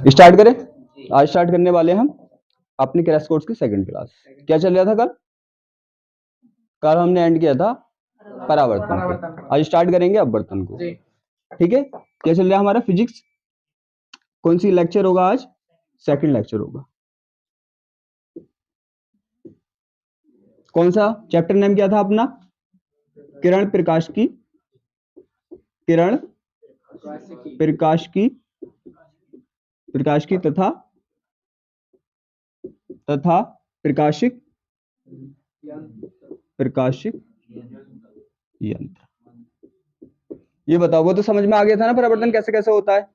Start करें। आज start करने वाले हम अपने क्रैश कोर्स की सेकंड क्लास। क्या चल रहा था कल? कल हमने एंड किया था परावर्तन पे। आज स्टार्ट करेंगे अपवर्तन को। ठीक है, क्या चल रहा है हमारा फिजिक्स? कौन सी लेक्चर होगा आज? सेकंड लेक्चर होगा। कौन सा चैप्टर नेम क्या था अपना? किरण प्रकाश की, किरण प्रकाश की तथा प्रकाशिक यंत्र। ये बताओ, वो तो समझ में आ गया था ना परावर्तन कैसे कैसे होता है?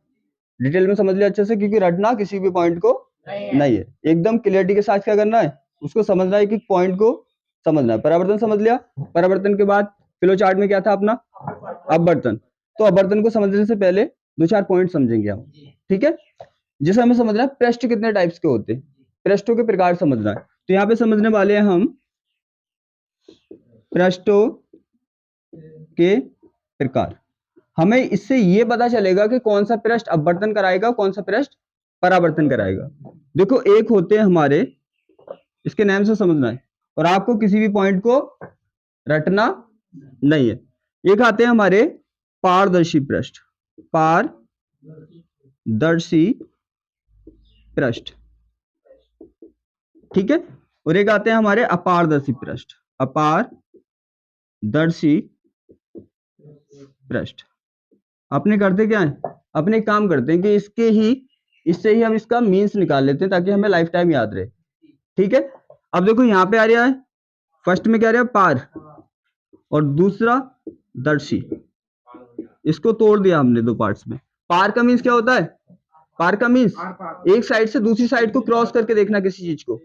डिटेल में समझ लिया अच्छे से, क्योंकि रटना किसी भी पॉइंट को नहीं है। एकदम क्लियरिटी के साथ क्या करना है, उसको समझना है कि पॉइंट को समझना है। परावर्तन समझ लिया। परावर्तन के बाद फ्लो चार्ट में क्या था अपना? अपवर्तन। तो अपवर्तन को समझने से पहले दो चार पॉइंट समझेंगे हम। ठीक है, जैसे हमें समझना है पृष्ठ कितने टाइप्स के होते हैं, पृष्ठों के प्रकार समझना है। तो यहाँ पे समझने वाले हैं हम पृष्ठों के प्रकार। हमें इससे ये पता चलेगा कि कौन सा पृष्ठ अपवर्तन कराएगा, कौन सा पृष्ठ परावर्तन कराएगा। देखो, एक होते हैं हमारे, इसके नाम से समझना है और आपको किसी भी पॉइंट को रटना नहीं है। एक आते हैं हमारे पारदर्शी पृष्ठ, पारदर्शी पृष्ठ। ठीक है, और एक आते हैं हमारे अपारदर्शी पृष्ठ, अपारदर्शी पृष्ठ। अपने करते क्या है, अपने एक काम करते हैं कि इससे ही हम इसका मीन्स निकाल लेते हैं ताकि हमें लाइफ टाइम याद रहे। ठीक है, अब देखो यहाँ पे आ रहा है, फर्स्ट में क्या रहा है पार और दूसरा दर्शी। इसको तोड़ दिया हमने दो पार्ट्स में। पार का मीन्स क्या होता है? पार का मीन्स एक साइड से दूसरी साइड को क्रॉस करके देखना, किसी चीज को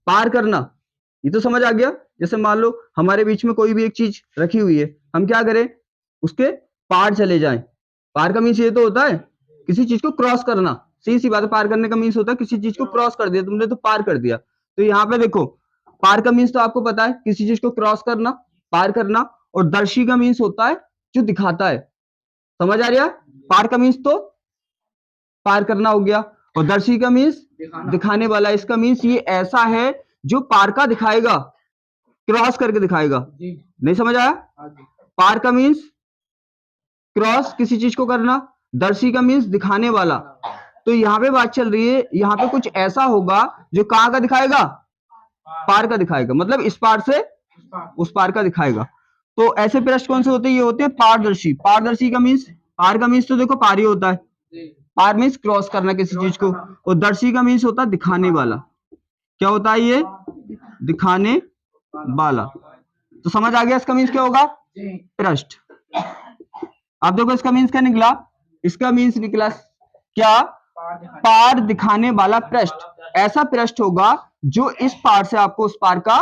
पार करना। ये तो समझ आ गया। जैसे मान लो हमारे बीच में कोई भी एक चीज रखी हुई है, हम क्या करें, उसके पार चले जाएं। पार का मीन्स ये तो होता है किसी चीज को क्रॉस करना। सीधी सी बात है, पार करने का मीन्स होता है किसी चीज को क्रॉस कर दिया तुमने, तो पार कर दिया। तो यहाँ पे देखो, पार का मीन्स तो आपको पता है किसी चीज को क्रॉस करना, पार करना। और दर्शी का मीन्स होता है जो दिखाता है। समझ आ रहा? पार का मीन्स तो पार करना हो गया, और दर्शी का मीन्स दिखाने वाला। इसका मीन्स ये ऐसा है जो पार का दिखाएगा, क्रॉस करके दिखाएगा। नहीं समझ आया? पार का मीन्स क्रॉस किसी चीज को करना, दर्शी का मीन्स दिखाने वाला। तो यहाँ पे बात चल रही है, यहाँ पे कुछ ऐसा होगा जो कहाँ का दिखाएगा, पार का दिखाएगा, मतलब इस पार से उस पार का दिखाएगा। तो ऐसे पृष्ठ कौन से होते हैं? ये होते हैं पारदर्शी। पारदर्शी का मीन्स, पार का मीन्स तो देखो पार ही होता है, पार मीन्स क्रॉस करना किसी चीज को, और दर्शी का मीन्स होता है दिखाने वाला। क्या होता है ये? दिखाने वाला। तो समझ आ गया इसका मीन्स क्या होगा? पृष्ठ। अब देखो इसका मीन्स क्या निकला, इसका मीन्स निकला क्या? पार दिखाने वाला पृष्ठ। ऐसा पृष्ठ होगा जो इस पार से आपको उस पार का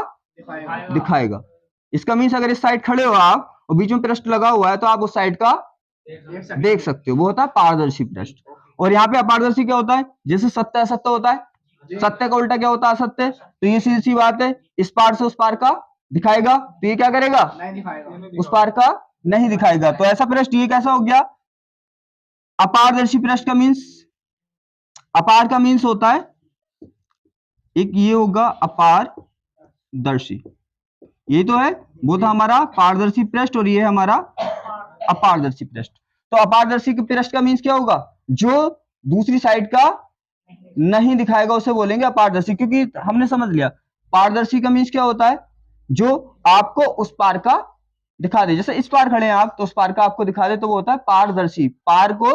दिखाएगा। इसका मीन्स अगर इस साइड खड़े हो आप और बीच में पृष्ठ लगा हुआ है तो आप उस साइड का देख सकते हो, वो होता है पारदर्शी पृष्ठ। और यहाँ पे अपारदर्शी क्या होता है? जैसे सत्य असत्य होता है, सत्य का उल्टा क्या होता है? असत्य। तो ये सीधी सी बात है, इस पार से उस पार का दिखाएगा, तो ये क्या करेगा? उस पार का नहीं दिखाएगा। तो ऐसा पृष्ठ ये कैसा हो गया? अपारदर्शी पृष्ठ का मीन्स, अपार का मीन्स होता है एक, ये होगा अपारदर्शी। ये तो है, वो था हमारा पारदर्शी पृष्ठ और ये है हमारा अपारदर्शी पृष्ठ। तो अपारदर्शी पृष्ठ का मीन्स क्या होगा? जो दूसरी साइड का नहीं दिखाएगा उसे बोलेंगे अपारदर्शी। क्योंकि हमने समझ लिया पारदर्शी का मीन्स क्या होता है, जो आपको उस पार का दिखा दे। जैसे इस पार खड़े हैं आप तो उस पार का आपको दिखा दे, तो वो होता है पारदर्शी, पार को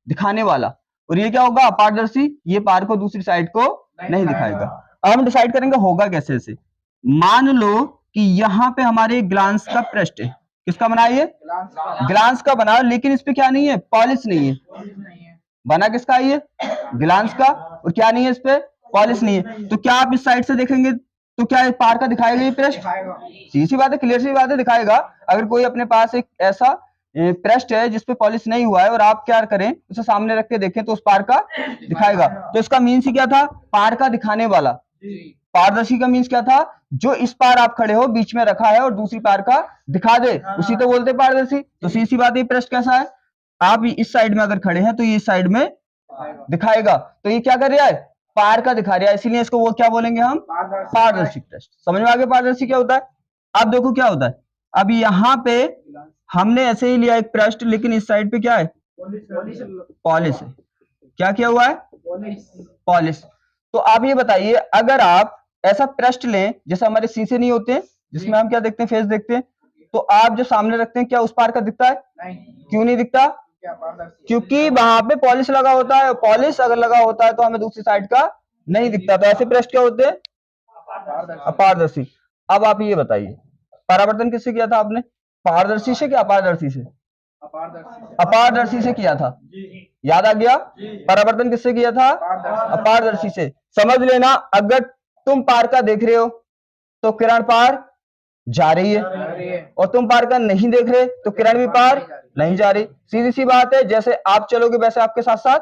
दिखाने वाला। और ये क्या होगा? अपारदर्शी, ये पार को दूसरी साइड को नहीं दिखाएगा। अब हम डिसाइड करेंगे होगा कैसे से। मान लो कि यहाँ पे हमारे ग्लांस का पृष्ठ है। किसका बना? ये ग्लांस का बना, लेकिन इस पे क्या नहीं है? पॉलिश नहीं है। बना किसका है? ये ग्लांस का। और क्या नहीं है? इस पे पॉलिश नहीं है। तो क्या आप इस साइड से देखेंगे तो क्या पार का दिखाएगा ये पृष्ठ? सीधी सी बात है, क्लियर सी बात है, दिखाएगा। अगर कोई अपने पास एक ऐसा पृष्ठ है जिसपे पॉलिश नहीं हुआ है और आप क्या करें, उसे सामने रख के देखें तो उस पार का दिखाएगा। तो इसका मीन्स ही क्या था? पार का दिखाने वाला। पारदर्शी का मीन्स क्या था, जो इस पार आप खड़े हो बीच में रखा है और दूसरी पार का दिखा दे, उसी तो बोलते पारदर्शी। तो सीधी सी बात है, पृष्ठ कैसा है, आप इस साइड में अगर खड़े हैं तो ये इस साइड में दिखाएगा, तो ये क्या कर रहा है, पार का दिखा रहा है, इसीलिए इसको वो क्या बोलेंगे हम, पारदर्शी पृष्ठ। समझ में आ गया पारदर्शी क्या होता है। अब देखो क्या होता है, अब यहाँ पे हमने ऐसे ही लिया एक पृष्ठ, लेकिन इस साइड पे क्या है, पॉलिश है। क्या किया हुआ है, पॉलिश। तो आप ये बताइए, अगर आप ऐसा पृष्ठ लें, जैसे हमारे शीशे नहीं होते जिसमें हम क्या देखते हैं, फेस देखते हैं, तो आप जो सामने रखते हैं क्या उस पार का दिखता है, क्यों नहीं दिखता, क्योंकि वहां पे पॉलिश लगा होता है, पॉलिश अगर लगा होता है तो हमें दूसरी साइड का नहीं दिखता। तो ऐसे पृष्ठ क्या होते हैं, अपारदर्शी। अब आप ये बताइए, परावर्तन किससे किया था आपने, पारदर्शी से क्या अपारदर्शी से, अपारदर्शी से किया था, याद आ गया। परावर्तन किससे किया था, अपारदर्शी से। समझ लेना, अगर तुम पार का देख रहे हो तो किरण पार जा रही है, और तुम पार का नहीं देख रहे तो किरण भी पार नहीं जा रही। सीधी सी बात है, जैसे आप चलोगे वैसे आपके साथ साथ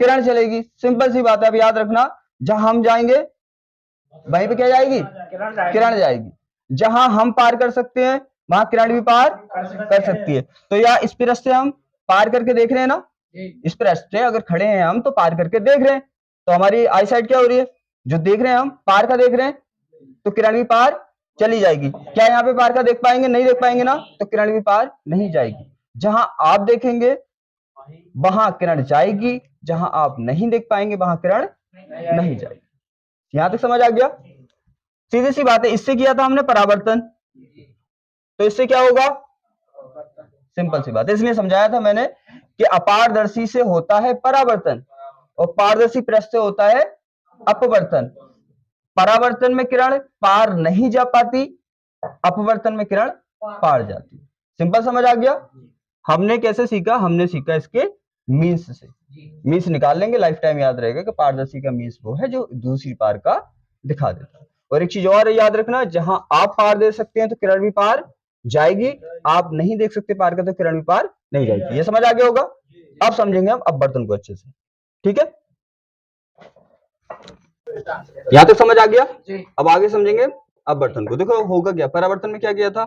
किरण चलेगी, सिंपल सी बात है। अब याद रखना, जहां हम जाएंगे वहीं पे क्या जाएगी, किरण जाएगी। जहां हम पार कर सकते हैं वहां किरण भी पार कर सकती है। तो या इस पृष्ठ से हम पार करके देख रहे हैं ना, इस पृष्ठ से अगर खड़े हैं हम तो पार करके देख रहे हैं, तो हमारी आई साइड क्या हो रही है, जो देख रहे हैं हम पार का देख रहे हैं, तो किरण भी पार चली जाएगी। क्या यहाँ पे पार का देख पाएंगे, नहीं देख पाएंगे ना, तो किरण भी पार नहीं जाएगी। जहां आप देखेंगे वहां किरण जाएगी, जहां आप नहीं देख पाएंगे वहां किरण नहीं जाएगी। यहां तक समझ आ गया, सीधी सी बात है। इससे किया था हमने परावर्तन, तो इससे क्या होगा, सिंपल सी बात है, इसलिए समझाया था मैंने कि अपारदर्शी से होता है परावर्तन और पारदर्शी पृष्ठ से होता है अपवर्तन। परावर्तन में किरण पार नहीं जा पाती, अपवर्तन में किरण पार जाती। सिंपल समझ आ गया। हमने कैसे सीखा, हमने सीखा इसके मीन्स से। मीन्स निकाल लेंगे, लाइफ टाइम याद रहेगा कि पारदर्शी का मीन्स वो है जो दूसरी पार का दिखा देता है। और एक चीज और याद रखना, जहां आप पार दे सकते हैं तो किरण भी पार जाएगी, आप नहीं देख सकते पार का तो किरण भी पार नहीं जाएगी। ये समझ आ गया होगा। अब समझेंगे हम अपवर्तन को अच्छे से, ठीक है, यहां तक समझ आ गया। अब आगे समझेंगे अपवर्तन को। देखो होगा क्या, परावर्तन में क्या किया था,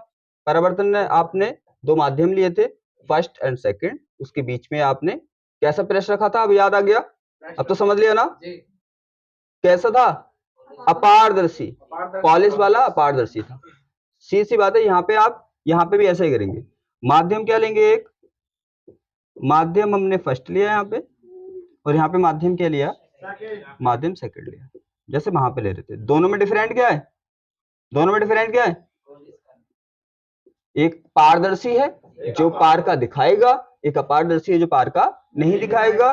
परावर्तन में आपने दो माध्यम लिए थे, फर्स्ट एंड सेकंड, उसके बीच में आपने कैसा पृष्ठ रखा था, अब याद आ गया, अब तो समझ लिया ना, कैसा था, अपारदर्शी, पॉलिश वाला अपारदर्शी था। सीधी सी बात है, यहाँ पे आप यहाँ पे भी ऐसा ही करेंगे। माध्यम क्या लेंगे, एक माध्यम हमने फर्स्ट लिया यहाँ पे, और यहाँ पे माध्यम क्या लिया, माध्यम सेकंड लिया, जैसे वहां पे ले रहे थे। दोनों में डिफरेंट क्या है, दोनों में डिफरेंट क्या है, एक पारदर्शी है जो पार का दिखाएगा, एक अपारदर्शी है जो पार का नहीं दिखाएगा।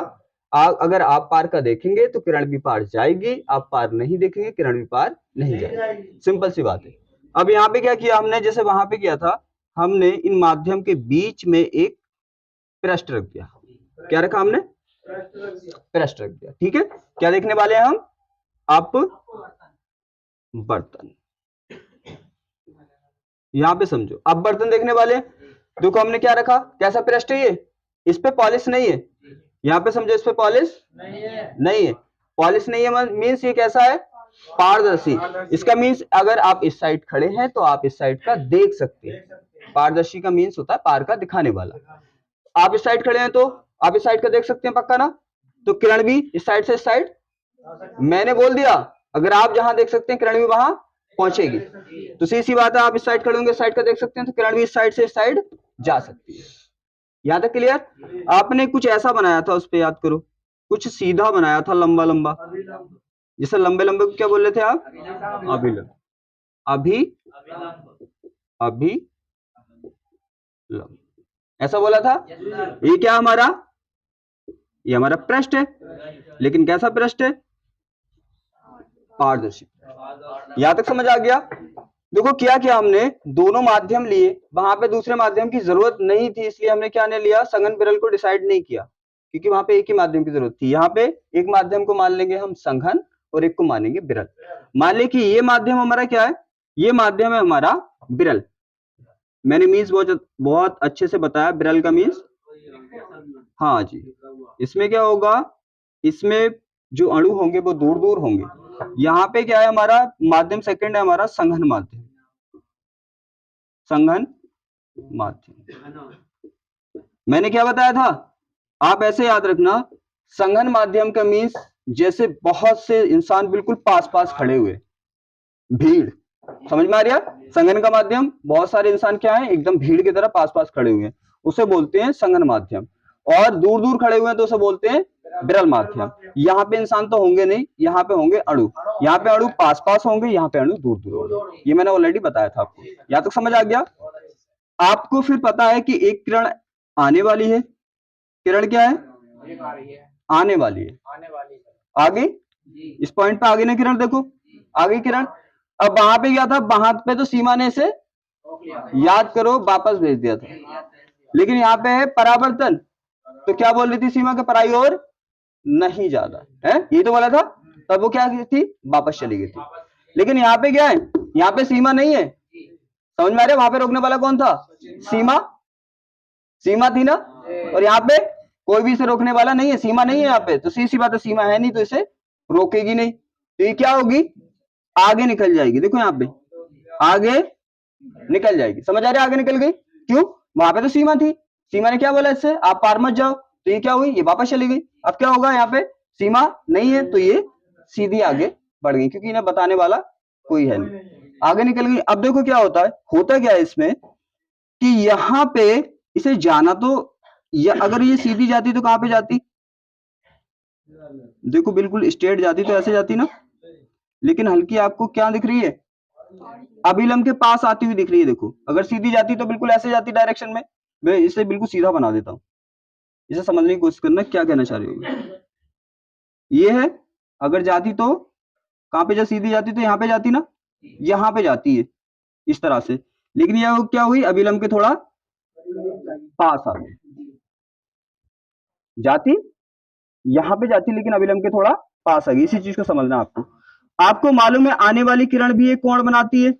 अगर आप पार का देखेंगे तो किरण भी पार जाएगी, आप पार नहीं देखेंगे किरण भी पार नहीं जाएगी। सिंपल सी बात है। अब यहाँ पे क्या किया हमने, जैसे वहां पे किया था, हमने इन माध्यम के बीच में एक पृष्ठ रख दिया। क्या रखा हमने, पृष्ठ रख दिया, ठीक है। क्या देखने वाले हैं हम, अपवर्तन। यहाँ पे समझो, अपवर्तन देखने वाले। देखो हमने क्या रखा, कैसा पृष्ठ है ये, इस पे पॉलिश नहीं है, यहाँ पे समझो इस पे पॉलिश नहीं है, पॉलिश नहीं है मीन्स ये कैसा है, पारदर्शी। इसका मीन्स अगर आप इस साइड खड़े हैं तो आप इस साइड का देख सकते हैं। पारदर्शी का मीन्स होता है पार का दिखाने वाला। आप इस साइड खड़े हैं तो आप इस साइड का देख सकते हैं पक्का ना, तो किरण भी इस साइड से इस साइड, मैंने बोल दिया अगर आप जहां देख सकते हैं किरण भी वहां पहुंचेगी। तो सीधी बात है, आप इस साइड खड़े होंगे, इस साइड का देख सकते हैं, तो किरण भी इस साइड से इस साइड जा सकती है। यहां तक क्लियर। आपने कुछ ऐसा बनाया था, उस पर याद करो, कुछ सीधा बनाया था, लंबा लंबा, जैसे लंबे लंबे को क्या बोल रहे थे आप, अभिलंब, अभी अभी लंब, ऐसा बोला था। ये क्या हमारा, ये हमारा पृष्ठ है, लेकिन कैसा पृष्ठ है, पारदर्शी। यहां तक समझ आ गया। देखो क्या किया हमने, दोनों माध्यम लिए, वहां पे दूसरे माध्यम की जरूरत नहीं थी, इसलिए हमने क्या ने लिया, संघन विरल को डिसाइड नहीं किया, क्योंकि वहां पे एक ही माध्यम की जरूरत थी। यहाँ पे एक माध्यम को मान लेंगे हम संघन और एक को मानेंगे विरल। मान ले कि ये माध्यम हमारा क्या है, ये माध्यम है हमारा विरल। मैंने मीन्स बहुत अच्छे से बताया विरल का मीन्स। हाँ जी, इसमें क्या होगा, इसमें जो अणु होंगे वो दूर दूर होंगे, यहाँ पे क्या है हमारा माध्यम, सेकंड है हमारा संघन माध्यम, संघन माध्यम। मैंने क्या बताया था, आप ऐसे याद रखना, संघन माध्यम का मीन्स जैसे बहुत से इंसान बिल्कुल पास पास खड़े हुए, भीड़, समझ में आ रहा? संघन का माध्यम बहुत सारे इंसान क्या है, एकदम भीड़ की तरह पास पास खड़े हुए हैं, उसे बोलते हैं संघन माध्यम। और दूर दूर खड़े हुए हैं तो उसे बोलते हैं विरल माध्यम। यहाँ पे इंसान तो होंगे नहीं, यहाँ पे होंगे अणु, यहाँ पे अणु पास पास होंगे, यहाँ पे अणु दूर दूर होंगे। ये मैंने ऑलरेडी बताया था आपको, यहाँ तक समझ आ गया? आपको फिर पता है कि एक किरण आने वाली है, किरण क्या है, आने वाली है, आगे इस पॉइंट पे आगे ना किरण, देखो आगे किरण। अब वहां पे क्या था, वहां पे तो सीमा ने इसे याद करो वापस भेज दिया था, लेकिन यहाँ पे है परावर्तन, तो क्या बोल रही थी सीमा के पराई और नहीं ज्यादा है, ये तो बोला था, तब वो क्या थी, वापस चली गई थी। लेकिन यहाँ पे क्या है, यहाँ पे सीमा नहीं है, समझ में आ रहा है? वहां पे रोकने वाला कौन था, सीमा, सीमा थी ना, और यहाँ पे कोई भी इसे रोकने वाला नहीं है, सीमा नहीं है यहाँ पे, तो सी बात है, सीमा है नहीं तो इसे रोकेगी नहीं, तो ये क्या होगी, आगे निकल जाएगी। देखो यहाँ पे आगे निकल जाएगी, समझ आ रहा है? आगे निकल गई, क्यों, वहां पे तो सीमा थी, सीमा ने क्या बोला इससे, आप पार मत जाओ, तो ये क्या हुई, ये वापस चली गई। अब क्या होगा, यहाँ पे सीमा नहीं है तो ये सीधी आगे बढ़ गई, क्योंकि इन्हें बताने वाला कोई है नहीं, आगे निकल गई। अब देखो क्या होता है, होता क्या है इसमें कि यहाँ पे इसे जाना तो, या अगर ये सीधी जाती तो कहां पे जाती, देखो बिल्कुल स्ट्रेट जाती तो ऐसे जाती ना, लेकिन हल्की आपको क्या दिख रही है, अभिलंब के पास आती हुई दिख रही है। देखो अगर सीधी जाती तो बिल्कुल ऐसे जाती डायरेक्शन में, मैं इसे बिल्कुल सीधा बना देता हूं, इसे समझने की कोशिश करना क्या कहना चाह रही हूँ। ये है, अगर जाती तो कहां पे, जब सीधी जाती तो यहाँ पे जाती ना, यहाँ पे जाती है इस तरह से, लेकिन यह क्या हुई, अभिलंब के थोड़ा पास आ गई, जाती यहाँ पे जाती लेकिन अभिलंब के थोड़ा पास आ गई, इसी चीज को समझना आपको। आपको मालूम है आने वाली किरण भी एक कोण बनाती है,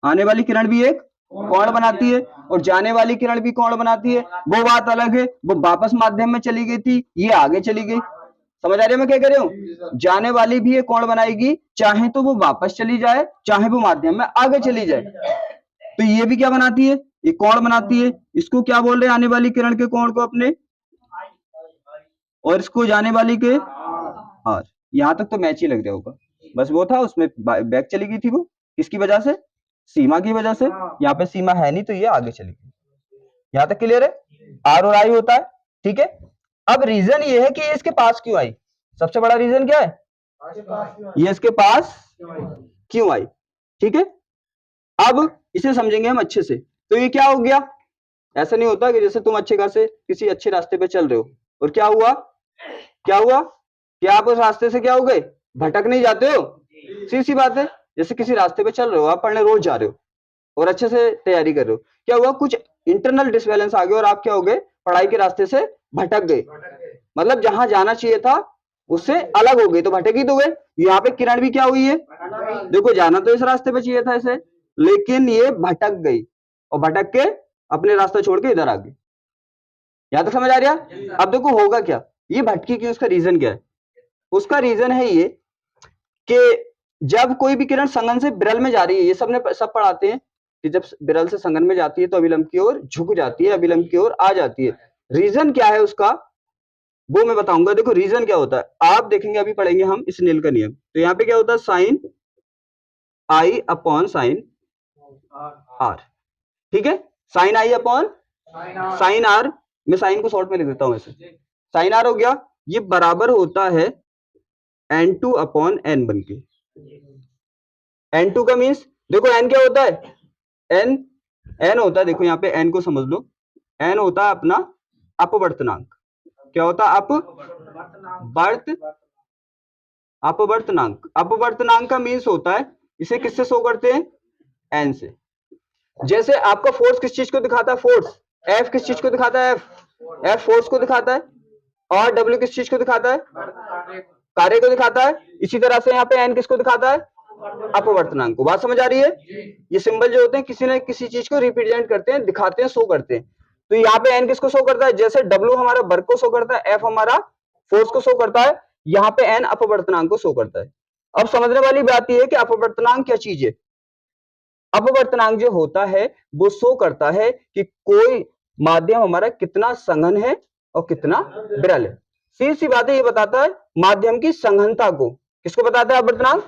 आने वाली किरण भी एक कोण बनाती है, और जाने वाली किरण भी कोण बनाती है, वो बात अलग है, वो वापस माध्यम में चली गई थी, ये आगे चली गई, समझ आ रही है मैं क्या कह रही हूँ? जाने वाली भी एक कोण बनाएगी, चाहे तो वो वापस चली जाए, चाहे वो माध्यम में आगे चली जाए, तो ये भी क्या बनाती है, ये कोण बनाती है। इसको क्या बोल रहे हैं, आने वाली किरण के कोण को अपने, और इसको जाने वाली के आर। यहां तक तो मैच ही लग रहा होगा, बस वो था उसमें बैक चली गई थी, वो किसकी वजह से, सीमा की वजह से, यहाँ पे सीमा है नहीं तो ये आगे चली गई। यहां तक क्लियर है, आर और आई होता है, ठीक है। अब रीजन ये है कि ये इसके पास क्यों आई, सबसे बड़ा रीजन क्या है, ये इसके पास क्यों आई, ठीक है। अब इसे समझेंगे हम अच्छे से। तो ये क्या हो गया, ऐसा नहीं होता कि जैसे तुम अच्छे खासे किसी अच्छे रास्ते पे चल रहे हो और क्या हुआ, क्या हुआ कि आप उस रास्ते से क्या हो गए, भटक नहीं जाते हो, सीधी बात है। जैसे किसी रास्ते पे चल रहे हो, आप पढ़ने रोज जा रहे हो और अच्छे से तैयारी कर रहे हो, क्या हुआ, कुछ इंटरनल डिसबैलेंस आ गया और आप क्या हो गए, पढ़ाई के रास्ते से भटक गए, मतलब जहां जाना चाहिए था उससे अलग हो गए, तो भटक ही तो गए। यहाँ पे किरण भी क्या हुई है, देखो जाना तो इस रास्ते पे चाहिए था इसे, लेकिन ये भटक गई और भटक के अपने रास्ता छोड़ के इधर आ गई। यहां तक समझ आ रहा? अब देखो होगा क्या, ये भटकी की उसका रीजन क्या है, उसका रीजन है ये कि जब कोई भी किरण संघन से विरल में जा रही है, ये सब पढ़ाते हैं कि जब विरल से संघन में जाती है तो अभिलंब की ओर झुक जाती है, अभिलंब की ओर आ जाती है। रीजन क्या है उसका वो मैं बताऊंगा। देखो रीजन क्या होता है, आप देखेंगे, अभी पढ़ेंगे हम स्नेल का नियम। तो यहाँ पे क्या होता है, साइन आई अपॉन साइन आर, ठीक है, साइन आई अपॉन साइन आर, मैं साइन को शॉर्ट में लिख देता हूं ऐसे, साइन आर हो गया, ये बराबर होता है n2 अपॉन n बन के। n2 का मीन्स देखो n क्या होता है, n होता है, देखो यहाँ पे n को समझ लो, n होता है अपना अपवर्तनांक, क्या होता है, अपवर्तनांक। अपवर्तनांक का मीन्स होता है, इसे किससे शो करते हैं, n से। जैसे आपका फोर्स किस चीज को दिखाता है, फोर्स F किस चीज को दिखाता है, F फोर्स को दिखाता है, और W किस चीज को दिखाता है, कार्य को दिखाता है। इसी तरह से यहाँ पे n किसको दिखाता है, अपवर्तनांक को। बात समझ आ रही है? ये सिंबल जो होते हैं किसी न किसी चीज को रिप्रेजेंट करते हैं, दिखाते हैं, शो करते हैं। तो यहाँ पे n किसको शो करता है, जैसे W हमारा वर्क को शो करता है, F हमारा फोर्स को शो करता है, यहाँ पे n अपवर्तनांक को शो करता है। अब समझने वाली बात यह है कि अपवर्तनांक क्या चीज है। अपवर्तनांक जो होता है वो शो करता है कि कोई माध्यम हमारा कितना सघन है और कितना विरल है। सीधी सी बात है, ये बताता है माध्यम की सघनता को। किसको बताता है अपवर्तनांक?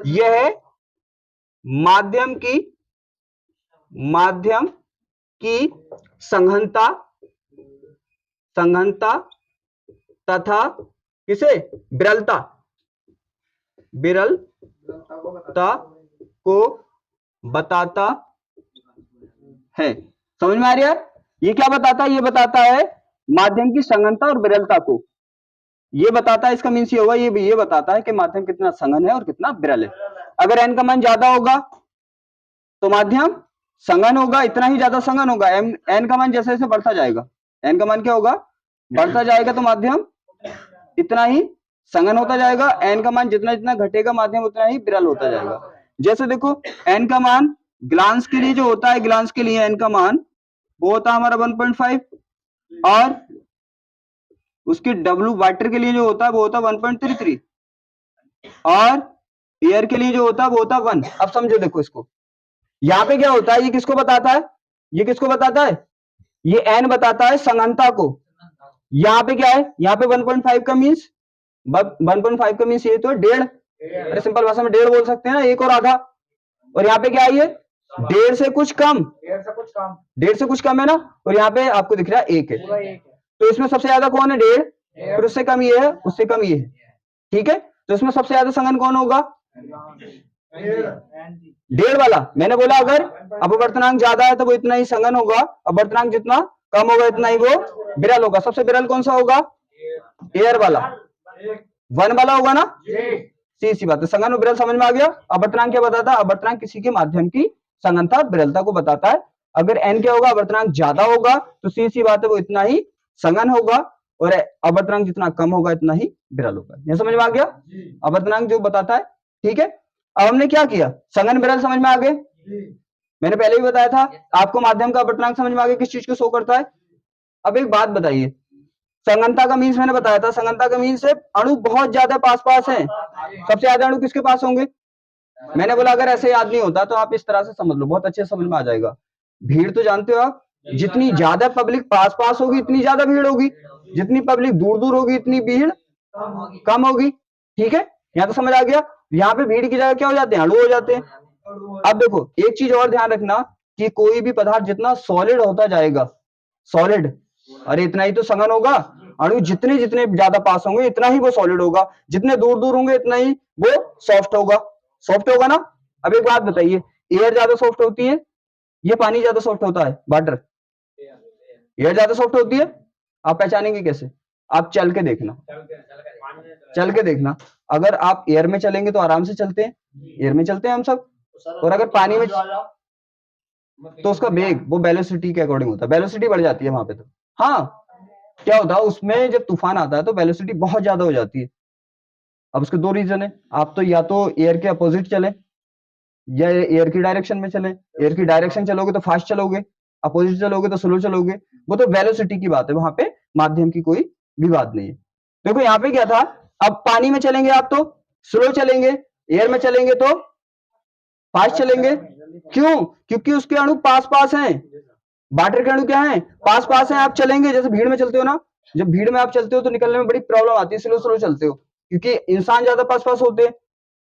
यह है माध्यम की सघनता तथा किसे विरलता को बताता है। समझ में आ रही है? ये क्या बताता है? ये बताता है माध्यम की सघनता और विरलता को। ये बताता है, इसका मीन्स ये होगा, ये बताता है कि माध्यम कितना सघन है और कितना विरल है। अगर n का मान ज्यादा होगा तो माध्यम सघन होगा, इतना ही ज्यादा सघन होगा। n का मान जैसे जैसे बढ़ता जाएगा, n का मान क्या होगा? बढ़ता जाएगा तो माध्यम इतना ही सघन होता जाएगा। n का मान जितना जितना घटेगा माध्यम उतना ही विरल होता जाएगा। जैसे देखो n का मान ग्लांस के लिए जो होता है, ग्लांस के लिए n का मान वो होता है हमारा 1.5 और उसकी W वाटर के लिए जो होता है वो होता है 1.33 और एयर के लिए जो होता है वो होता है 1। अब समझो, देखो इसको, यहाँ पे क्या होता है, ये किसको बताता है? ये किसको बताता है? ये n बताता है सघनता को। यहाँ पे क्या है? यहाँ पे 1.5 का मीन्स 1.5 का मीन्स ये तो 1.5, अरे सिंपल भाषा में 1.5 बोल सकते हैं ना, एक और आधा। और यहाँ पे क्या है? ये 1.5 से कुछ कम, 1.5 से कुछ कम है ना। और यहाँ पे आपको दिख रहा है 1 है, तो इसमें सबसे ज्यादा कौन है? 1.5। फिर उससे कम ये है, उससे कम ये है, ठीक है। तो इसमें सबसे ज्यादा सघन कौन होगा? 1.5 वाला। मैंने बोला अगर अपवर्तनांक ज्यादा है तो वो इतना ही सघन होगा, अपवर्तनांक जितना कम होगा इतना ही वो विरल होगा। सबसे विरल कौन सा होगा? एयर वाला, 1 वाला होगा ना। सी बात है, सघन और विरल समझ में आ गया। अपवर्तनांक क्या बताता है? अपवर्तनांक किसी के माध्यम की सघनता विरलता को बताता है। अगर n क्या होगा? अपवर्तनांक ज्यादा होगा तो सी बात है वो इतना ही सघन होगा, और अपवर्तनांक जितना कम होगा इतना ही विरल होगा। यह समझ में आ गया अपवर्तनांक जो बताता है, ठीक है। अब हमने क्या किया? सघन विरल समझ में आ गए। मैंने पहले भी बताया था आपको माध्यम का अपवर्तनांक समझ में आ गया किस चीज को शो करता है। अब एक बात बताइए, सघनता का मीन्स मैंने बताया था, सघनता का मीन्स है अणु बहुत ज्यादा पास पास है। सबसे ज्यादा अणु किसके पास होंगे? मैंने बोला अगर ऐसे याद नहीं होता तो आप इस तरह से समझ लो, बहुत अच्छे से समझ में आ जाएगा। भीड़ तो जानते हो आप, जितनी ज्यादा पब्लिक पास पास होगी इतनी ज्यादा भीड़ होगी, जितनी पब्लिक दूर दूर होगी इतनी भीड़ कम होगी, ठीक है। यहाँ तो समझ आ गया। यहाँ पे भीड़ की जगह क्या हो जाते हैं? अणु हो जाते हैं। अब देखो एक चीज और ध्यान रखना कि कोई भी पदार्थ जितना सॉलिड होता जाएगा, सॉलिड, अरे इतना ही तो सघन होगा। अणु जितने जितने ज्यादा पास होंगे इतना ही वो सॉलिड होगा, जितने दूर दूर होंगे इतना ही वो सॉफ्ट होगा। सॉफ्ट होगा ना। अब एक बात बताइए, एयर ज्यादा सॉफ्ट होती है या पानी ज्यादा सॉफ्ट होता है? वाटर, एयर ज्यादा सॉफ्ट होती है। आप पहचानेंगे कैसे? आप चल के देखना, चल के देखना। अगर आप एयर में चलेंगे तो आराम से चलते हैं, एयर में चलते हैं हम सब। और अगर पानी में तो उसका वेग वो वेलोसिटी के अकॉर्डिंग होता है, वेलोसिटी बढ़ जाती है वहां पे। तो हाँ, क्या होता है उसमें जब तूफान आता है तो वेलोसिटी बहुत ज्यादा हो जाती है। अब उसके दो रीजन है, आप तो या तो एयर के अपोजिट चले या एयर की डायरेक्शन में चले। एयर की डायरेक्शन चलोगे तो फास्ट चलोगे, अपोजिट चलोगे तो स्लो चलोगे। वो तो वेलोसिटी की बात है, वहां पे माध्यम की कोई विवाद नहीं है। देखो यहाँ पे क्या था, अब पानी में चलेंगे आप तो स्लो चलेंगे, एयर में चलेंगे तो फास्ट चलेंगे। क्यों? क्योंकि उसके अणु पास पास हैं। वाटर के अणु क्या है? पास पास हैं। आप चलेंगे जैसे भीड़ में चलते हो ना, जब भीड़ में आप चलते हो तो निकलने में बड़ी प्रॉब्लम आती है, स्लो स्लो चलते हो क्योंकि इंसान ज्यादा पास पास होते हैं।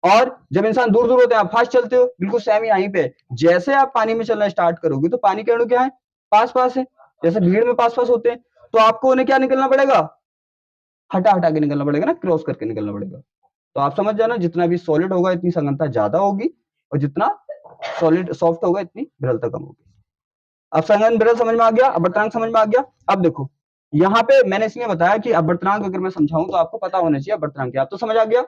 और जब इंसान दूर दूर होते हैं आप फास्ट चलते हो। बिल्कुल सेम यहीं पे जैसे आप पानी में चलना स्टार्ट करोगे तो पानी के अणु क्या है? पास पास है। जैसे भीड़ में पास पास होते हैं तो आपको उन्हें क्या निकलना पड़ेगा? हटा हटा के निकलना पड़ेगा ना, क्रॉस करके निकलना पड़ेगा। तो आप समझ जाना, जितना भी सॉलिड होगा इतनी सघनता ज्यादा होगी और जितना सॉलिड सॉफ्ट होगा इतनी विरलता कम होगी। अब सघन विरल समझ में आ गया, अपवर्तनांक समझ में आ गया। अब देखो यहाँ पे मैंने इसलिए बताया कि अपवर्तनांक अगर मैं समझाऊं तो आपको पता होना चाहिए अपवर्तनांक क्या। आप तो समझ आ गया।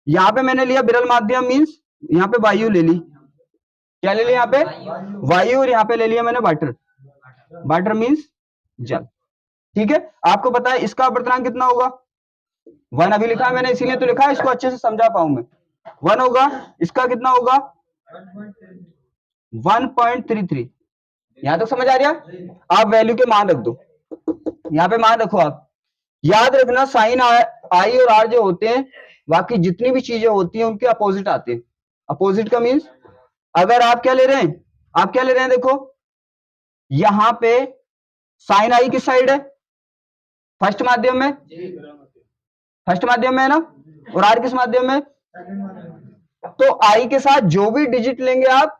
यहाँ पे मैंने लिया विरल माध्यम मीन्स यहाँ पे वायु ले ली। क्या ले लिया? यहाँ पे वायु, और यहाँ पे ले लिया मैंने वाटर। वाटर मीन्स जल, ठीक है। आपको पता है इसका अपवर्तनांक कितना होगा? 1 अभी लिखा है मैंने, इसीलिए तो लिखा है, इसको अच्छे से समझा पाऊं मैं। 1 होगा। इसका कितना होगा? 1.33। यहां तक समझ आ रहा? आप वैल्यू के मान रख दो, यहाँ पे मान रखो आप। याद रखना साइन आई और आर जो होते हैं, बाकी जितनी भी चीजें होती हैं उनके अपोजिट आते हैं। अपोजिट का मीन्स, अगर आप क्या ले रहे हैं, आप क्या ले रहे हैं, देखो यहां पे साइन आई किस साइड है, फर्स्ट माध्यम में, फर्स्ट माध्यम में है ना, और आर किस माध्यम में, तो आई के साथ जो भी डिजिट लेंगे आप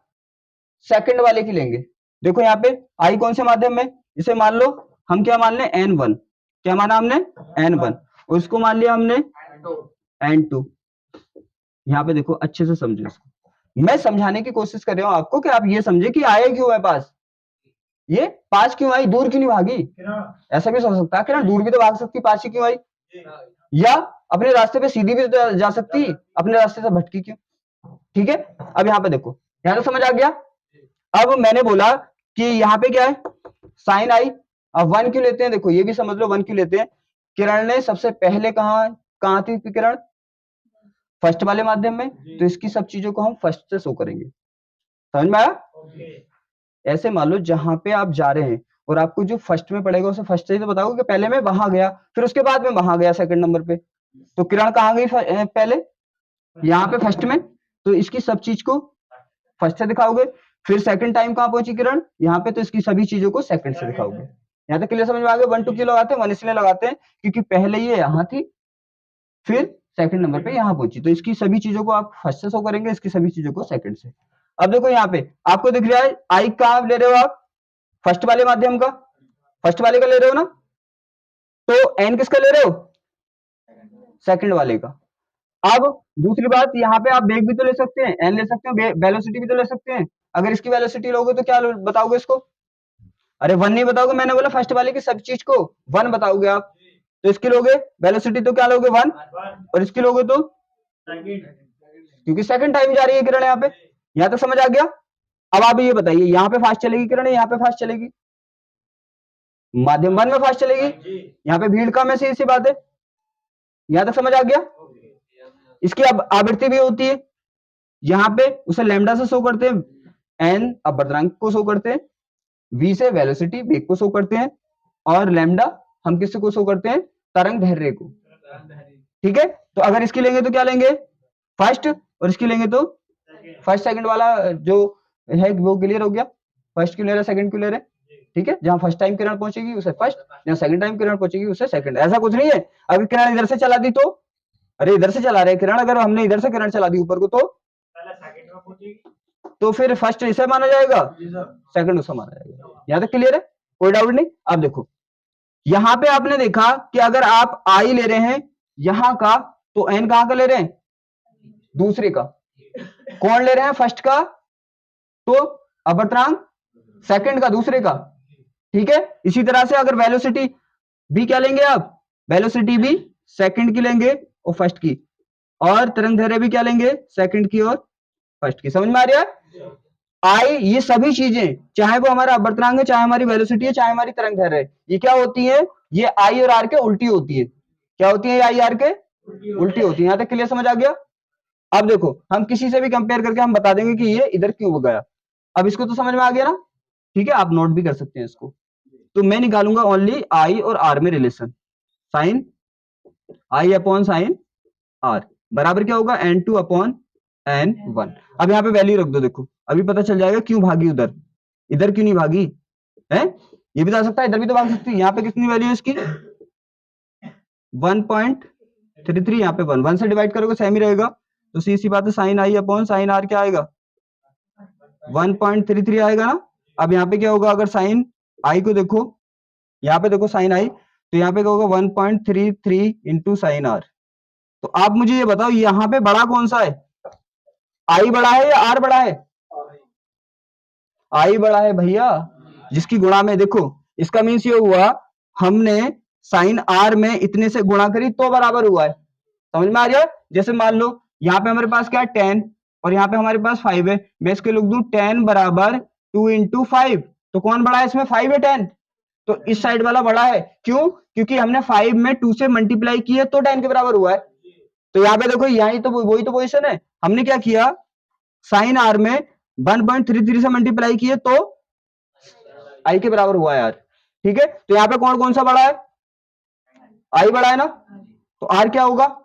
सेकंड वाले की लेंगे। देखो यहाँ पे आई कौन से माध्यम में, इसे मान लो हम क्या मान लें n1, क्या माना हमने n1, और इसको मान लिया हमने n2। यहाँ पे देखो अच्छे से समझो इसको, मैं समझाने की कोशिश कर रहा हूं आपको कि आप ये समझे कि आए क्यों है पास, ये पास क्यों आई, दूर क्यों नहीं भागी। ऐसा भी सोच सकता है कि दूर भी तो भाग सकती, पास ही क्यों आई, या अपने रास्ते पे सीधी भी तो जा सकती, अपने रास्ते से भटकी क्यों। ठीक है, अब यहाँ पे देखो, यहाँ तो समझ आ गया। अब मैंने बोला कि यहाँ पे क्या है, साइन आई, अब वन क्यों लेते हैं, देखो ये भी समझ लो वन क्यों लेते हैं, किरण ने सबसे पहले कहाँ थी किरण, फर्स्ट वाले माध्यम में, तो इसकी सब चीजों को हम फर्स्ट से शो करेंगे। समझ में आया। ऐसे मान लो जहां पे आप जा रहे हैं और आपको जो फर्स्ट में पड़ेगा उसे फर्स्ट से ही तो बताओगे कि पहले मैं वहां गया, फिर उसके बाद में वहां गया सेकंड नंबर पे, तो किरण कहाँ गई पहले, यहाँ पे फर्स्ट में, तो इसकी सब चीज को फर्स्ट से दिखाओगे। फिर सेकंड टाइम कहां पहुंची किरण, यहाँ पे, तो इसकी सभी चीजों को सेकंड से दिखाओगे। यहाँ तक क्लियर समझ में आ गया। 1 2 क्यों लगाते हैं, 1 इसलिए लगाते हैं क्योंकि पहले ये यहाँ थी, फिर सेकंड नंबर पे यहाँ पहुंची, तो इसकी सभी चीजों को आप फर्स्ट से शो करेंगे, इसकी सभी चीजों को सेकंड से। अब देखो यहाँ पे आपको दिख रहा है आई कहां ले रहे हो आप, फर्स्ट वाले माध्यम का, फर्स्ट वाले का ले रहे हो ना, तो एन किसका ले रहे हो, सेकंड वाले का। अब दूसरी बात, यहाँ पे आप वेग भी तो ले सकते हैं, एन ले सकते हैं, वेलोसिटी भी तो ले सकते हैं। अगर इसकी वेलोसिटी लोगे तो क्या बताओगे इसको, अरे वन नहीं बताओगे, मैंने बोला फर्स्ट वाले की सब चीज को वन बताओगे आप, तो इसकी लोगे वेलोसिटी तो क्या लोगे वन, और इसकी लोगे तो, क्योंकि सेकंड टाइम जा रही है किरण यहाँ पे। यहाँ तक समझ आ गया। अब आप ये बताइए, यहाँ पे फास्ट चलेगी किरण, यहाँ पे फास्ट चलेगी, माध्यम वन में फास्ट चलेगी, यहाँ पे भीड़ कम है, सीधी सी बात है। यहाँ तक समझ आ गया। इसकी अब आवृत्ति भी होती है, यहाँ पे उसे लैम्डा से शो करते हैं, एन अपवर्तनांक को शो करते हैं, वी से वेलोसिटी वेग को शो करते हैं, और लैम्डा हम किससे को शो करते हैं, तरंग दैर्ध्य को। ठीक है, तो अगर इसकी लेंगे तो क्या लेंगे फर्स्ट, और इसकी लेंगे तो फर्स्ट सेकंड वाला जो है वो क्लियर हो गया, फर्स्ट क्यों ले रहे हैं, सेकंड क्यों ले रहे हैं। ठीक है, जहां फर्स्ट टाइम किरण पहुंचेगी उसे फर्स्ट, जहां सेकंड टाइम किरण पहुंचेगी उसे सेकंड, ऐसा कुछ नहीं है। अगर किरण इधर से चला दी तो, अरे इधर से चला रहे किरण, अगर हमने इधर से किरण चला दी ऊपर को तो फिर फर्स्ट इसे माना जाएगा, सेकंड उसे माना जाएगा। यहां तक क्लियर है, कोई डाउट नहीं। अब देखो यहां पे आपने देखा कि अगर आप आई ले रहे हैं यहां का, तो एन कहां का ले रहे हैं, दूसरे का, कौन ले रहे हैं फर्स्ट का, तो अपवर्तनांक सेकंड का, दूसरे का। ठीक है, इसी तरह से अगर वेलोसिटी भी क्या लेंगे आप, वेलोसिटी भी सेकंड की लेंगे और फर्स्ट की, और तरंग दैर्ध्य भी क्या लेंगे, सेकंड की और फर्स्ट की। समझ में आ रहा है। आई ये सभी चीजें, चाहे वो हमारा अपवर्तनांक है, चाहे हमारी वेलोसिटी है, चाहे हमारी तरंग दैर्ध्य है, ये क्या होती है, ये आई और आर के उल्टी होती है। क्या होती है, आई आर के उल्टी होती है। यहां तक क्लियर समझ आ गया। अब देखो हम किसी से भी कंपेयर करके हम बता देंगे कि ये इधर क्यों गया। अब इसको तो समझ में आ गया ना। ठीक है, आप नोट भी कर सकते हैं इसको। तो मैं निकालूंगा ओनली आई और आर में रिलेशन, साइन आई अपॉन साइन आर बराबर क्या होगा, n2 अपॉन n1। अब यहाँ पे वैल्यू रख दो, देखो अभी पता चल जाएगा क्यों भागी उधर, इधर क्यों नहीं भागी है। ये भी तो आ सकता है, इधर भी तो भाग सकती है। यहाँ पे कितनी वैल्यू है इसकी, 1.33, यहाँ पे 1 से डिवाइड करोगे सेम ही रहेगा, तो सी बात है, साइन आई अपॉन साइन आर क्या आएगा, 1.33 आएगा ना। अब यहाँ पे क्या होगा, अगर साइन आई को देखो, यहाँ पे देखो साइन आई, तो यहाँ पे क्या होगा 1.33 इंटू साइन आर। तो आप मुझे ये बताओ यहाँ पे बड़ा कौन सा है, आई बड़ा है या आर बड़ा है, आई बड़ा है भैया, जिसकी गुणा में देखो, इसका मीन्स ये हुआ हमने साइन आर में इतने से गुणा करी तो बराबर हुआ है। समझ में आ रहा है। जैसे मान लो यहाँ पे हमारे पास क्या है 10, और यहाँ पे हमारे पास 5 है, मैं इसके लिख दूं 10 बराबर 2 इंटू 5, तो कौन बड़ा है इसमें, 5 है 10, तो इस साइड वाला बड़ा है। क्यों, क्योंकि हमने 5 में 2 से मल्टीप्लाई किया तो 10 के बराबर हुआ है। तो यहाँ पे देखो यही तो वही तो पोजीशन है, हमने क्या किया, साइन आर में 1.33 से मल्टीप्लाई किए तो आई के बराबर हुआ यार। ठीक है, तो यहाँ पे कौन कौन सा बड़ा है, आई बड़ा है ना, तो आर क्या होगा,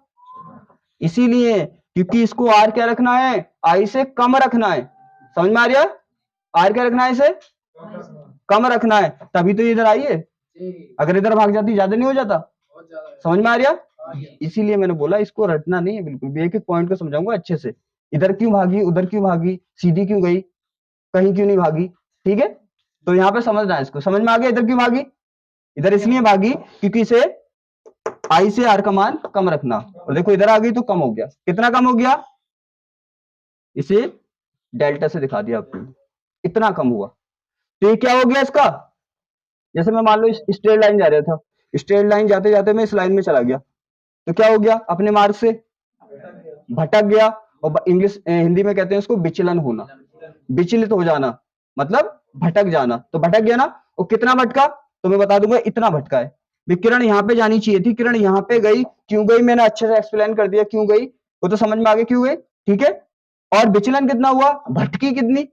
इसीलिए क्योंकि इसको आर क्या रखना है, आई से कम रखना है। समझ में आ रहा है, आर क्या रखना है, इसे कम रखना है, तभी तो ये इधर आई है। अगर इधर भाग जाती ज्यादा नहीं हो जाता। समझ में आ रहा है, इसीलिए मैंने बोला इसको रटना नहीं है बिल्कुल भी, एक एक पॉइंट को समझाऊंगा अच्छे से। इधर क्यों भागी, उधर क्यों भागी, सीधी क्यों गई, कहीं क्यों नहीं भागी, ठीक है। तो यहाँ पे समझना है इसको, समझ में आ गया इधर क्यों भागी, इधर इसलिए भागी क्योंकि इसे आई से आर का मान कम रखना, और देखो इधर आ गई तो कम हो गया, कितना कम हो गया, इसे डेल्टा से दिखा दिया आपको, इतना कम हुआ। तो ये क्या हो गया इसका, जैसे मैं मान लो स्ट्रेट लाइन जा रहा था, स्ट्रेट लाइन जाते जाते मैं इस लाइन में चला गया, तो क्या हो गया, अपने मार्ग से भटक गया, और इंग्लिश हिंदी में कहते हैं उसको विचलन होना, विचलित हो जाना, मतलब भटक जाना। तो भटक गया ना, और कितना भटका, तो मैं बता दूंगा इतना भटका है। किरण यहाँ पे जानी चाहिए थी, किरण यहाँ पे गई, क्यों गई मैंने अच्छे से एक्सप्लेन कर दिया, क्यों गई वो तो समझ में आ गया क्यों गई, ठीक है। और विचलन कितना हुआ, भटकी कितनी,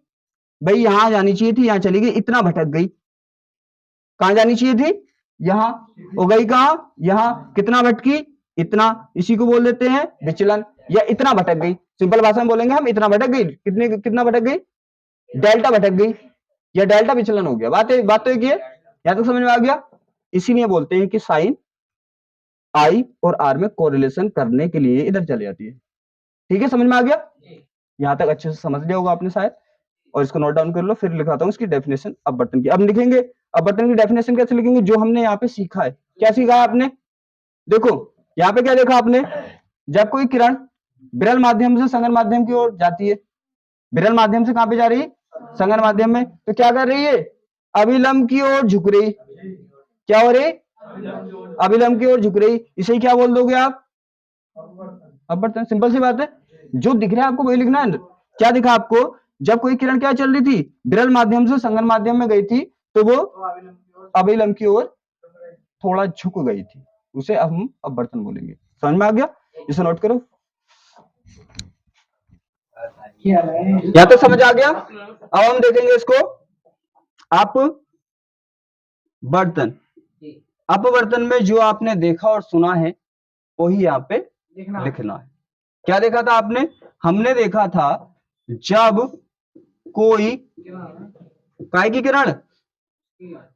भाई यहां जानी चाहिए थी, यहां चली गई, इतना भटक गई। कहां जानी चाहिए थी, यहां, हो गई कहां, यहां, कितना भटकी, इतना, इसी को बोल देते हैं विचलन, या इतना भटक गई, सिंपल भाषा में बोलेंगे हम, इतना भटक गई, कितने कितना भटक गई, डेल्टा भटक गई, या डेल्टा विचलन हो गया। बात तो एक ही है, यहां तक समझ में आ गया। इसीलिए बोलते हैं कि साइन आई और आर में कोरिलेशन करने के लिए इधर चले जाती है, ठीक है, समझ में आ गया। यहां तक अच्छे से समझ लिया होगा आपने शायद, और इसको नोट डाउन कर लो, फिर लिखाता हूं इसकी डेफिनेशन अपवर्तन की। अब लिखेंगे अपवर्तन की डेफिनेशन कैसे लिखेंगे, जो हमने यहाँ पे सीखा है। क्या सीखा है आपने, देखो यहाँ पे क्या देखा आपने, जब कोई किरण विरल माध्यम से संगन माध्यम की ओर जाती है, विरल माध्यम से कहां पे जा रही है, संगन माध्यम में, तो क्या कर रही है, अभिलंब की ओर झुक रही, क्या हो रही, अभिलंब की ओर झुक रही, इसे क्या बोल दोगे आप, अपवर्तन। सिंपल सी बात है, जो दिख रहा है आपको वही लिखना है। क्या दिखा आपको, जब कोई किरण क्या चल रही थी, विरल माध्यम से संगन माध्यम में गई थी, तो वो अभिलंब की ओर थोड़ा झुक गई थी, उसे अब हम अपवर्तन बोलेंगे। समझ में आ गया, इसे नोट करो, या तो समझ आ गया। अब हम देखेंगे इसको अपवर्तन। अपवर्तन में जो आपने देखा और सुना है वही यहाँ पे लिखना है। क्या देखा था आपने, हमने देखा था जब कोई काय की किरण,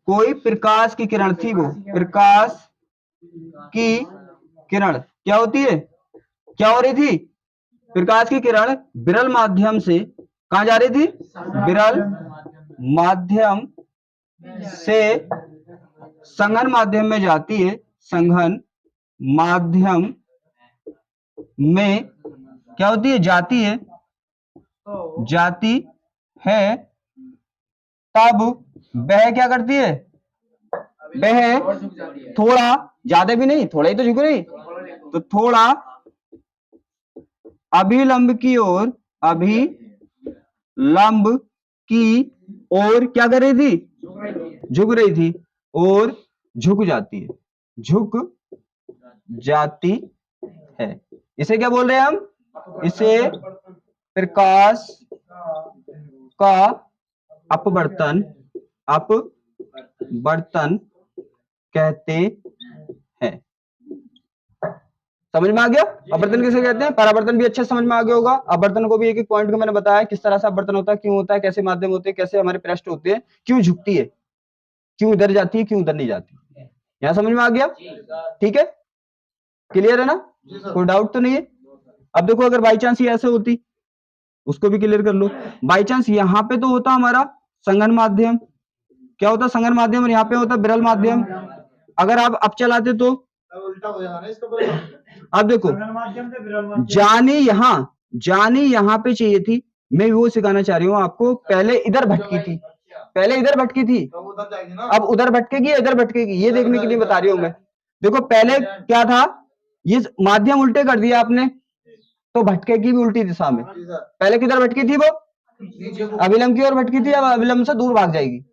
कोई प्रकाश की किरण थी, वो प्रकाश की किरण क्या होती है, क्या हो रही थी, प्रकाश की किरण विरल माध्यम से कहां जा रही थी, विरल माध्यम से संघन माध्यम में जाती है, संघन माध्यम में क्या होती है, जाती है, जाती है, तब वह क्या करती है, वह थोड़ा, ज्यादा भी नहीं, थोड़ा ही तो झुक रही, तो थोड़ा अभिलंब की ओर, अभिलंब की ओर क्या कर रही थी, झुक रही थी, और झुक जाती है, झुक जाती है। इसे क्या बोल रहे हैं हम, इसे प्रकाश का अपवर्तन, अपवर्तन कहते हैं। समझ में आ गया, अपवर्तन किसे कहते हैं, परावर्तन भी अच्छे समझ में आ गया होगा। अपवर्तन को भी एक एक पॉइंट को मैंने बताया किस तरह से अपवर्तन होता है, क्यों होता है, कैसे माध्यम होते हैं, कैसे हमारे पृष्ठ होते हैं, क्यों झुकती है, क्यों इधर जाती है, क्यों उधर नहीं जाती। यहां समझ में आ गया, ठीक है, क्लियर है ना, कोई डाउट तो नहीं है। अब देखो अगर बाई चांस ये ऐसे होती, उसको भी क्लियर कर लो। बाई चांस यहाँ पे तो होता हमारा संघन माध्यम, क्या होता संघन माध्यम, और यहाँ पे होता विरल माध्यम। अगर आप अब चलाते तो उल्टा हो जाएगा ना इसका। अब देखो जानी यहाँ पे चाहिए थी, मैं वो सिखाना चाह रही हूँ आपको, पहले इधर भटकी थी, पहले इधर भटकी थी, अब उधर भटकेगी या इधर भटकेगी, ये देखने के लिए बता रही हूँ मैं। देखो पहले क्या था, ये माध्यम उल्टे कर दिया आपने, तो भटकेगी भी उल्टी दिशा में। पहले किधर भटकी थी वो, अभिलंब की ओर भटकी थी, अब अभिलंब से दूर भाग जाएगी,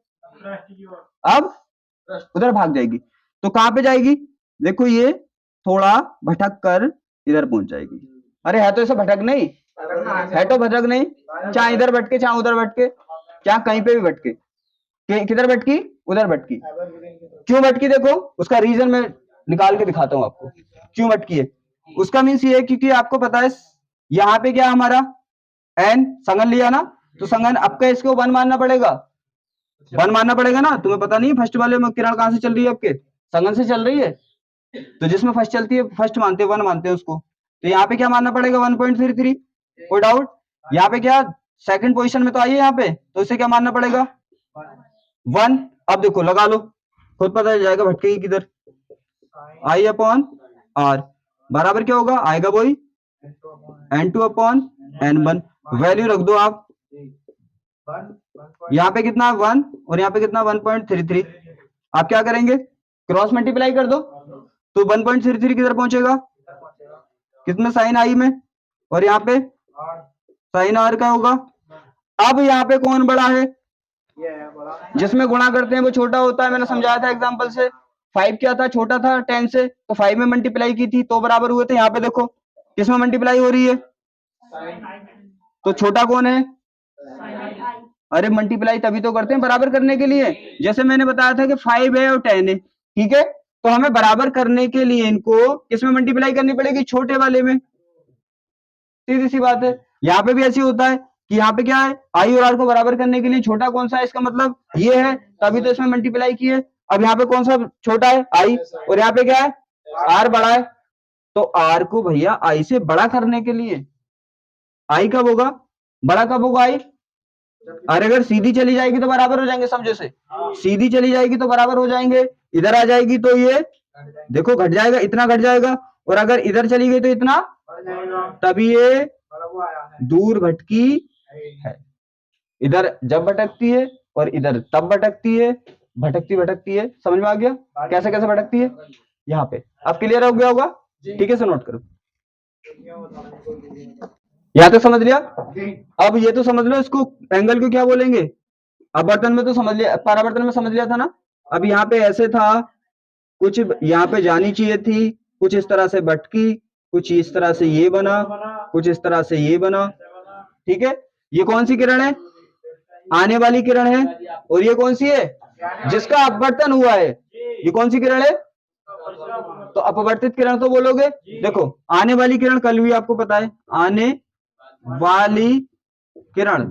अब उधर भाग जाएगी, तो कहां पे जाएगी, देखो ये थोड़ा भटक कर इधर पहुंच जाएगी। अरे है तो ऐसा भटक नहीं है, तो भटक नहीं, चाहे इधर भटके चाहे उधर भटके, चाहे कहीं पे भी भटके, किधर भटकी, उधर भटकी, क्यों भटकी, देखो उसका रीजन मैं निकाल के दिखाता हूं आपको क्यों भटकी है। उसका मीन्स ये है क्योंकि आपको पता है यहाँ पे क्या हमारा एन संगन लिया ना, तो संगन आपका इसको 1 मानना पड़ेगा, 1 मानना पड़ेगा ना। तुम्हें पता नहीं फर्स्ट वाले में किरण कहां से चल रही है, आपके संगन से चल रही है, तो जिसमें फर्स्ट चलती है फर्स्ट मानते हैं 1 मानते हैं उसको, तो यहाँ पे क्या मानना पड़ेगा 1.33। कोई डाउट? यहाँ पे क्या सेकंड पोजीशन में तो आई है यहाँ पे, तो इसे क्या मानना पड़ेगा 1। अब देखो लगा लो, खुद पता चल जाएगा भटकेगी किधर। आई अपॉन आर बराबर क्या होगा, आएगा वही N2 अपॉन N1। वैल्यू रख दो आप, यहाँ पे कितना 1 और यहाँ पे कितना 1.33। आप क्या करेंगे, क्रॉस मल्टीप्लाई कर दो, तो 1.33 किधर पहुंचेगा, कितने साइन आई में, और यहाँ पे साइन आर का होगा। अब यहाँ पे कौन बड़ा है, जिसमें गुणा करते हैं वो छोटा होता है, मैंने समझाया था एग्जांपल से। 5 क्या था, छोटा था 10 से, तो 5 में मल्टीप्लाई की थी तो बराबर हुए थे। यहाँ पे देखो किसमें मल्टीप्लाई हो रही है, तो छोटा कौन है, अरे मल्टीप्लाई तभी तो करते हैं बराबर करने के लिए, जैसे मैंने बताया था कि 5 है और 10 है, ठीक है, तो हमें बराबर करने के लिए इनको किसमें मल्टीप्लाई करनी पड़ेगी, छोटे वाले में, सीधी सी बात है। यहाँ पे भी ऐसी होता है कि यहाँ पे क्या है, आई और आर को बराबर करने के लिए छोटा कौन सा है, इसका मतलब ये है, तभी तो इसमें मल्टीप्लाई की है। अब यहाँ पे कौन सा छोटा है, आई, और यहाँ पे क्या है, आर बड़ा है, तो आर को भैया आई से बड़ा करने के लिए आई कब होगा, बड़ा कब होगा आई, अरे अगर सीधी चली जाएगी तो बराबर हो जाएंगे, समझे से, सीधी चली जाएगी तो बराबर हो जाएंगे, इधर आ जाएगी तो ये देखो घट जाएगा, इतना घट जाएगा, और अगर इधर चली गई तो इतना, तभी ये दूर भटकी है। इधर जब भटकती है और इधर तब भटकती है, भटकती भटकती है, समझ में आ गया कैसे कैसे भटकती है, यहाँ पे अब क्लियर हो गया होगा, ठीक है, से नोट करो, यहाँ तक समझ लिया। अब ये तो समझ लो इसको एंगल को क्या बोलेंगे, अपवर्तन में तो समझ लिया, परावर्तन में समझ लिया था ना। अब यहाँ पे ऐसे था, कुछ यहाँ पे जानी चाहिए थी, कुछ इस तरह से भटकी, कुछ इस तरह से ये बना, कुछ इस तरह से ये बना, ठीक है। ये कौन सी किरण है, आने वाली किरण है, और ये कौन सी है, जिसका अपवर्तन हुआ है, ये कौन सी किरण है, तो अपवर्तित किरण तो बोलोगे। देखो आने वाली किरण कल भी आपको पता है, आने वाली किरण,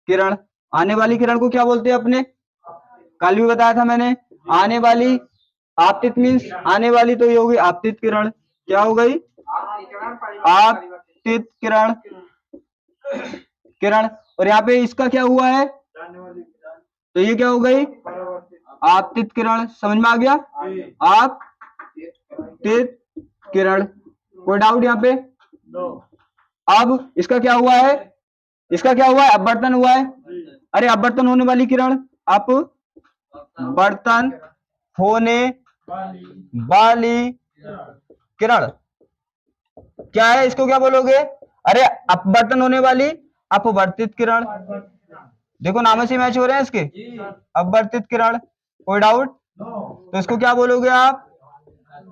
किरण आने वाली किरण को क्या बोलते हैं अपने, कल भी बताया था मैंने, आने वाली, आपतित मीन्स आने वाली, तो ये होगी आपतित किरण, क्या हो गई, आपतित किरण, किरण, और यहाँ पे इसका क्या हुआ है, तो ये क्या हो गई, आपतित किरण, समझ में आ गया, आपतित किरण, कोई डाउट यहाँ पे। अब इसका क्या हुआ है, इसका क्या हुआ है, अपवर्तन हुआ है, अरे अपवर्तन होने वाली किरण, अपवर्तन होने वाली किरण क्या है, इसको क्या बोलोगे, अरे अपवर्तन होने वाली अपवर्तित किरण, देखो नाम से मैच हो रहे हैं इसके, अपवर्तित किरण, कोई डाउट, तो इसको क्या बोलोगे आप,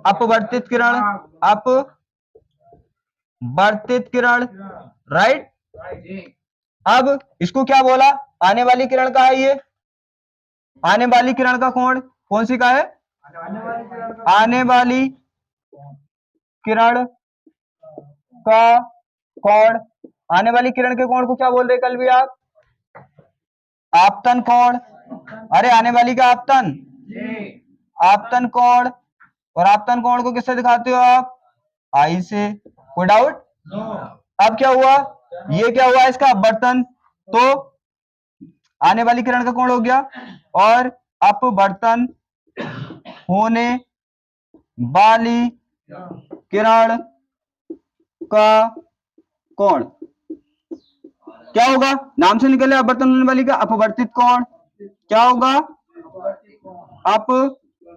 अपवर्तित किरण, अपवर्तित किरण, राइट। अब इसको क्या बोला, आने वाली किरण का है ये, आने वाली किरण का कोण कौन सी का है, आने वाली किरण का कोण, आने वाली किरण के कोण को क्या बोल रहे कल भी आप, आपतन कोण, अरे आने वाली का आपतन, आपतन कोण, और आपतन कोण को किससे दिखाते हो आप, आई से, कोई डाउट। अब क्या हुआ, ये क्या हुआ इसका अपवर्तन, तो आने वाली किरण का कोण हो गया, और अपवर्तन होने वाली किरण का कोण क्या होगा, नाम से निकले अपवर्तन होने वाली का अपवर्तित कोण, क्या होगा, अपवर्तित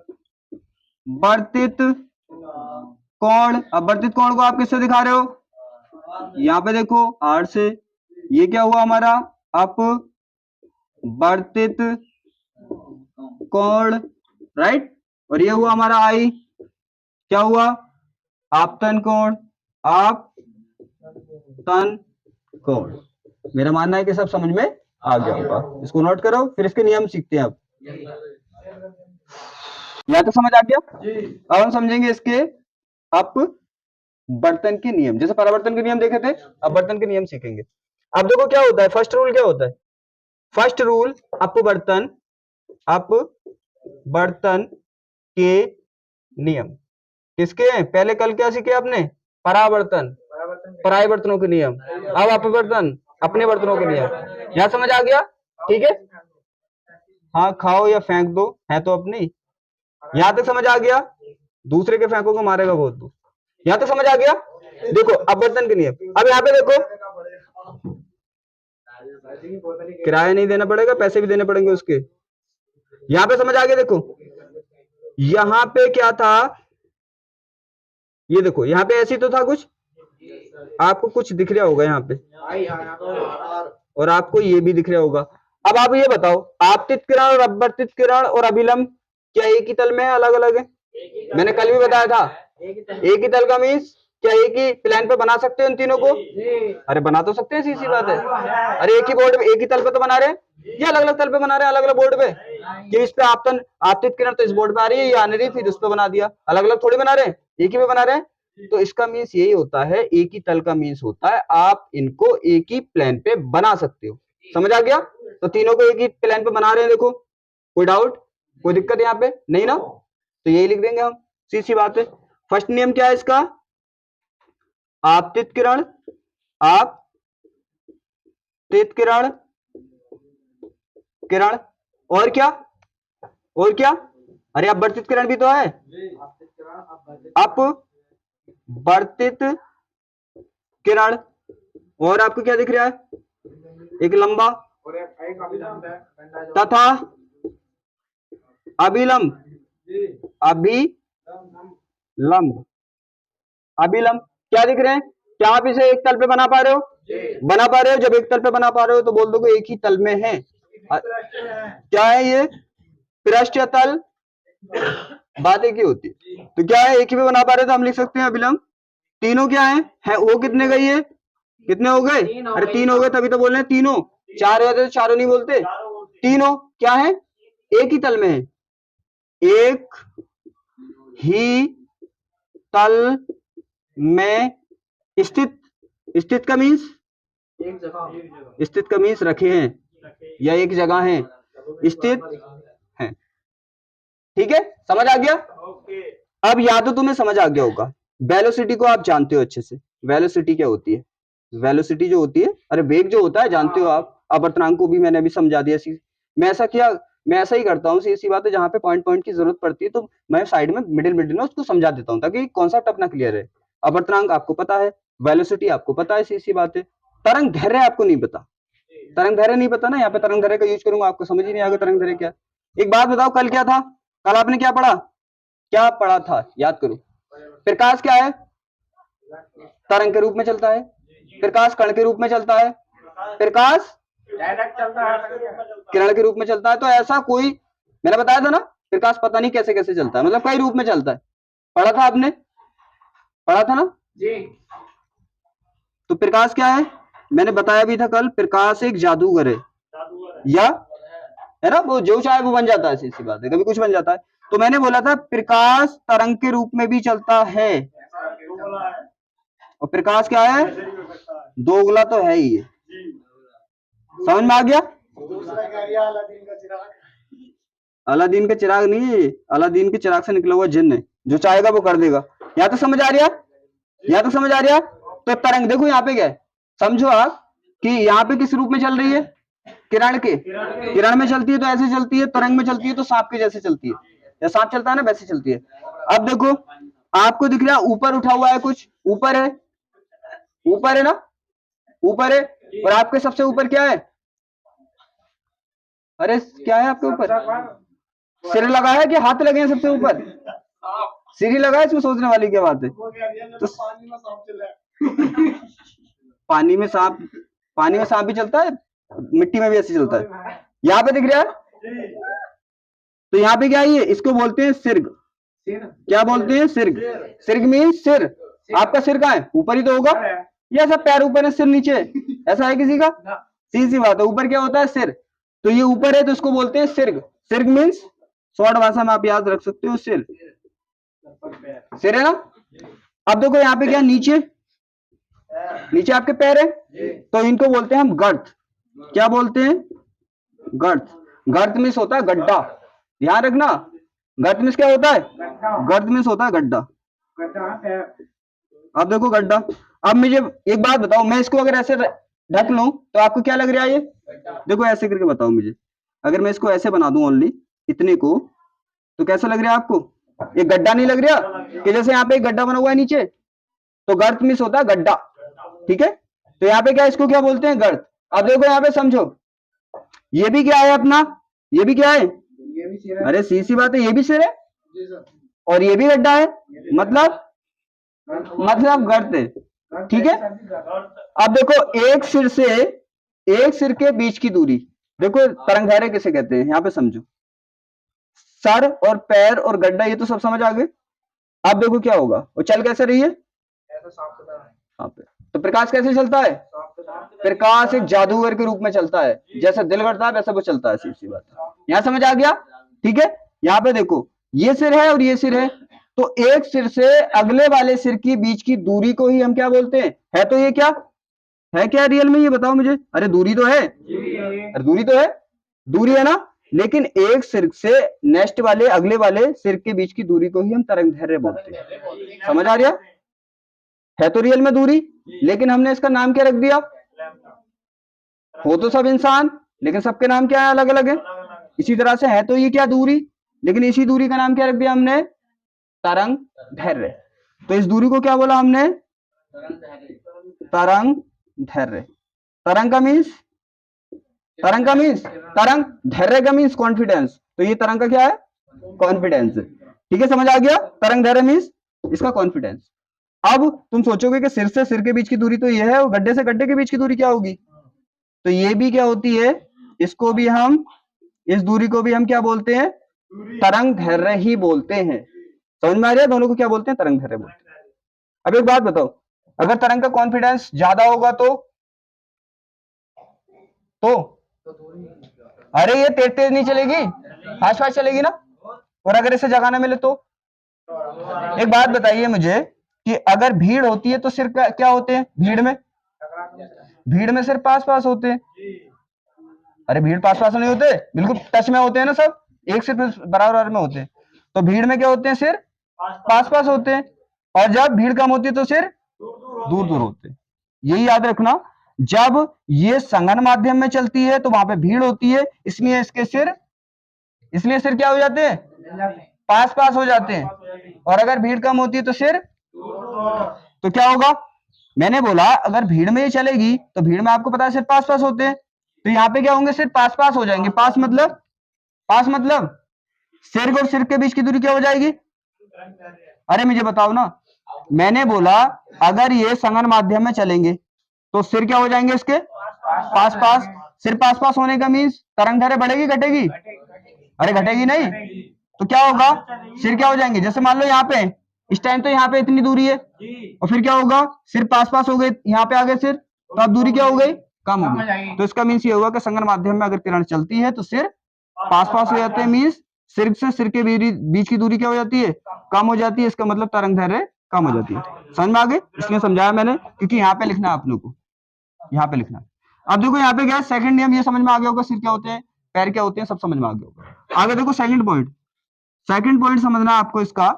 कोण। अपवर्तित कोण को आप किससे दिखा रहे हो, यहाँ पे देखो आर से, ये क्या हुआ हमारा अपवर्तित कोण, राइट, और ये हुआ हमारा आई, क्या हुआ, आपतन कोण, आपतन कोण। मेरा मानना है कि सब समझ में आ गया होगा, इसको नोट करो, फिर इसके नियम सीखते हैं अब। यहाँ तो समझ आ गया। अब हम समझेंगे इसके अपवर्तन के नियम। जैसे परावर्तन के नियम देखे थे, अपवर्तन के नियम सीखेंगे। अब देखो क्या होता है, फर्स्ट रूल क्या होता है, फर्स्ट रूल अपवर्तन के नियम किसके हैं, पहले कल क्या सीखे आपने, परावर्तन परावर्तनों के नियम, अब अपवर्तन अपने वर्तनों के नियम। यहां समझ आ गया, ठीक है। हाँ खाओ या फेंक दो, है तो अपनी। यहां तक समझ आ गया, दूसरे के फेंको को मारेगा बहुत तू। यहां तक समझ आ गया। देखो अपवर्तन के नियम। अब यहाँ पे देखो, किराया नहीं देना पड़ेगा, पैसे भी देने पड़ेंगे उसके। यहां पे समझ आ गया। देखो यहां पे क्या था, ये देखो यहाँ पे ऐसी तो था कुछ, आपको कुछ दिख रहा होगा यहाँ पे, और आपको ये भी दिख रहा होगा। अब आप ये बताओ, आपतित किरण और अपवर्तित किरण और अभिलंब क्या एक ही तल में है, अलग अलग है? मैंने कल भी बताया था, एक ही तल का मीन्स क्या एक ही प्लान पे बना सकते हो इन तीनों को? अरे बना तो सकते हैं, सीधी बात है। अरे एक ही बोर्ड पे, एक ही तल पे तो बना रहे हैं, ये अलग अलग तल पे बना रहे हैं, अलग अलग बोर्ड पे। कि इस पे आपतन आपतित किरण तो इस बोर्ड पे आ रही है, ये आने रही, फिर उस पे बना दिया। अलग अलग थोड़ी बना रहे हैं, एक ही पे बना रहे हैं। तो इसका मीन्स यही होता है, एक ही तल का मीन्स होता है आप इनको एक ही प्लान पे बना सकते हो। समझ आ गया? तो तीनों को एक ही प्लान पे बना रहे हैं। देखो कोई डाउट, कोई दिक्कत यहाँ पे नहीं ना? तो यही लिख देंगे हम, सीधी बात है। फर्स्ट नियम क्या है इसका, आपतित किरण किरण और क्या, और क्या? अरे अपवर्तित किरण भी तो है, अपवर्तित किरण। और आपको क्या दिख रहा है, एक लंबा तथा अभिलंब, अभिलंब क्या दिख रहे हैं? क्या आप इसे एक तल पे बना पा रहे हो? बना पा रहे हो। जब एक तल पे बना पा रहे हो तो बोल दो कि एक ही तल में है। क्या है ये, पृष्ठीय तल, बात एक ही होती है। तो क्या है, एक ही पे बना पा रहे हो तो हम लिख सकते हैं अभिलंब। तीनों क्या है वो कितने गई है, कितने हो गए? अरे तीन हो गए, तभी तो बोल रहे हैं तीनों। चार होते तो चारों नहीं बोलते। तीनों क्या है, एक ही तल में है, एक ही तल में स्थित। स्थित का मीन्स, स्थित का मीन्स रखे हैं या एक जगह है, स्थित है। ठीक है, समझ आ गया। अब या तो तुम्हें समझ आ गया होगा, वेलोसिटी को आप जानते हो अच्छे से। वेलोसिटी क्या होती है, वेलोसिटी जो होती है, अरे वेग जो होता है जानते हो आप। अपवर्तनांक को भी मैंने अभी समझा दिया। मैं ऐसा किया, मैं ऐसा ही करता हूँ, सीधी बात है। जहां पे पॉइंट पॉइंट की जरूरत पड़ती है तो मैं साइड में मिडिल में उसको समझा देता हूँ, ताकि कॉन्सेप्ट अपना क्लियर है। अपवर्तनांक आपको पता है, वेलोसिटी आपको पता है, सीधी बात है। तरंग धैर्य आपको नहीं पता, तरंग धैर्य नहीं पता ना, यहाँ पे तरंग धैर्य का यूज करूंगा, आपको समझ ही नहीं आएगा तरंग धैर्य क्या। एक बात बताओ, कल क्या था, कल आपने क्या पढ़ा, क्या पढ़ा था, याद करो। प्रकाश क्या है, तरंग के रूप में चलता है। प्रकाश कण के रूप में चलता है, प्रकाश किरण के रूप में चलता है। तो ऐसा कोई, मैंने बताया था ना, प्रकाश पता नहीं कैसे कैसे चलता है, मतलब कई रूप में चलता है। पढ़ा था आपने, पढ़ा था ना जी। तो प्रकाश क्या है, मैंने बताया भी था कल, प्रकाश एक जादूगर है, या है ना, वो जो चाहे वो बन जाता है, सीधी बात है, कभी कुछ बन जाता है। तो मैंने बोला था प्रकाश तरंग के रूप में भी चलता है, और प्रकाश क्या है, दोगला तो है ही है। समझ में आ गया? अलादीन का चिराग नहीं है, अलादीन के चिराग से निकला हुआ जिन्न है, जो चाहेगा वो कर देगा। यहाँ तो समझ आ रहा, यहाँ तो समझ आ रहा। तो तरंग देखो यहाँ पे क्या है, समझो आप कि यहाँ पे किस रूप में चल रही है, किरण के, किरण में चलती है तो ऐसे चलती है, तरंग में चलती है तो सांप के जैसे चलती है, या सांप चलता है ना वैसे चलती है। अब देखो आपको दिख रहा है ऊपर उठा हुआ है कुछ, ऊपर है, ऊपर है ना, ऊपर है। और आपके सबसे ऊपर क्या है, अरे क्या है आपके ऊपर, सिर लगा है कि हाथ लगे हैं सबसे ऊपर, सिर लगा है, इसमें सोचने वाली क्या बात है। तो पानी में सांप, पानी में सांप भी चलता है, मिट्टी में भी ऐसे चलता है। यहाँ पे दिख रहा है, तो यहाँ पे क्या है, ये इसको बोलते हैं सिर्ग। क्या बोलते हैं, सिर्ग। सिर्ग मीन सिर। आपका सिर कहाँ है, ऊपर ही तो होगा, ये ऐसा पैर ऊपर है सिर नीचे, ऐसा है किसी का? सीधी सी बात है, ऊपर क्या होता है, सिर। तो ये ऊपर है तो इसको बोलते हैं सिर्ग। सिर्ग मीन्स शॉर्ट भाषा में आप याद रख सकते हो सिर, सिर है ना। अब देखो यहाँ पे क्या, नीचे, नीचे आपके पैर है, तो इनको बोलते हैं हम गर्त। क्या बोलते हैं? गर्त। गर्त मीन्स होता है गड्ढा, ध्यान रखना। गर्त मीन्स क्या होता है? गर्त मीन्स होता है गड्ढा। अब देखो गड्ढा। अब मुझे एक बात बताओ, मैं इसको अगर ऐसे ढक लूं तो आपको क्या लग रहा है? ये देखो ऐसे करके बताओ मुझे, अगर मैं इसको ऐसे बना दूं ओनली इतने को, तो कैसा लग रहा है आपको? ये गड्ढा नहीं लग रहा कि जैसे यहाँ पे एक गड्ढा बना हुआ है नीचे, तो गर्त मीन्स होता है गड्ढा, ठीक है। तो यहाँ पे क्या, इसको क्या बोलते हैं? गर्त। अब देखो यहाँ पे समझो, ये भी क्या है अपना, ये भी क्या है? अरे सी बात है, ये भी सिर है और ये भी गड्ढा है, मतलब गर्त है, ठीक है। अब देखो एक सिर के बीच की दूरी, देखो तरंग दैर्घ्य किसे कहते हैं यहाँ पे समझो। सर और पैर और गड्ढा, ये तो सब समझ आ गए। अब देखो क्या होगा, वो चल कैसे रही है? हाँ पे। तो प्रकाश कैसे चलता है? प्रकाश एक जादूगर के रूप में चलता है, जैसा दिल करता है वैसा वो चलता है, सीधी सी बात है। यहाँ समझ आ गया, ठीक है। यहाँ पे देखो ये सिर है और ये सिर है, तो एक सिर से अगले वाले सिर की बीच की दूरी को ही हम क्या बोलते हैं? है तो ये क्या है, क्या रियल में? ये बताओ मुझे। अरे दूरी तो है, अरे दूरी तो है, दूरी है ना। लेकिन एक सिर से नेक्स्ट वाले अगले वाले सिर के बीच की दूरी को ही हम तरंग दैर्घ्य बोलते हैं। समझ आ रहा है? तो रियल में दूरी, लेकिन हमने इसका नाम क्या रख दिया? हो तो सब इंसान, लेकिन सबके नाम क्या है? अलग अलग है। इसी तरह से है तो ये क्या, दूरी, लेकिन इसी दूरी का नाम क्या रख दिया हमने? तरंग दैर्घ्य। तो इस दूरी को क्या बोला हमने? तरंग दैर्घ्य। तरंग का मीन्स, तरंग दैर्घ्य का मीन्स कॉन्फिडेंस, तो ये तरंग का क्या है? कॉन्फिडेंस, ठीक है। समझ आ गया? तरंग दैर्घ्य मीन्स इसका कॉन्फिडेंस। अब तुम सोचोगे कि सिर से सिर के बीच की दूरी तो ये है, और गड्ढे से गड्ढे के बीच की दूरी क्या होगी? तो ये भी क्या होती है? इसको भी हम, इस दूरी को भी हम क्या बोलते हैं? तरंग दैर्घ्य ही बोलते हैं। समझ में आ रहा है? दोनों को क्या बोलते हैं? तरंग दैर्घ्य बोलते हैं। अब एक बात बताओ, अगर तरंग का कॉन्फिडेंस ज्यादा होगा तो अरे ये तेज तेज नहीं चलेगी, फास्ट फास्ट चलेगी ना। और अगर इसे जगह ना मिले तो? एक बात बताइए मुझे कि अगर भीड़ होती है तो सिर क्या होते हैं? भीड़ में सिर पास पास होते हैं। अरे भीड़ पास पास नहीं होते, बिल्कुल टच में होते हैं ना, सब एक सिर बराबर में होते हैं। तो भीड़ में क्या होते हैं? सिर पास पास होते हैं। और जब भीड़ कम होती है तो सिर दूर दूर होते हैं। यही याद रखना, जब ये संघन माध्यम में चलती है तो वहां पे भीड़ होती है, इसलिए सिर क्या हो जाते हैं? पास पास हो जाते हैं। और अगर भीड़ कम होती है तो सिर, तो क्या होगा? मैंने बोला अगर भीड़ में ही चलेगी तो भीड़ में आपको पता है सिर पास पास होते हैं, तो यहाँ पे क्या होंगे? सिर पास पास हो जाएंगे। पास मतलब सिर और सिर के बीच की दूरी क्या हो जाएगी? अरे मुझे बताओ ना, मैंने बोला अगर ये संघन माध्यम में चलेंगे तो सिर क्या हो जाएंगे? इसके पास पास। सिर पास पास होने का मीन्स तरंग दैर्घ्य बढ़ेगी घटेगी? अरे घटेगी नहीं, तो क्या होगा? सिर क्या हो जाएंगे? जैसे मान लो यहाँ पे इस टाइम तो यहाँ पे इतनी दूरी है, और फिर क्या होगा? सिर पास पास हो गए, यहाँ पे आ गए सिर, तो अब दूरी क्या हो गई? कम हो गई। तो इसका मीन्स ये होगा कि संघन माध्यम में अगर किरण चलती है तो सिर पास पास हो जाते हैं, मीन्स सिर से सिर के बीच की दूरी क्या हो जाती है? कम हो जाती है। इसका मतलब तरंग दैर्घ्य कम हो जाती है। समझ में आ गई? इसलिए समझाया मैंने, क्योंकि यहाँ पे लिखना है आप लोग को, यहाँ पे लिखना है। अब देखो यहाँ पे क्या है, सेकंड नियम ये समझ में आ गया होगा, सिर क्या होते हैं, पैर क्या होते हैं, सब समझ में आ गया होगा। आगे देखो सेकंड पॉइंट समझना आपको इसका।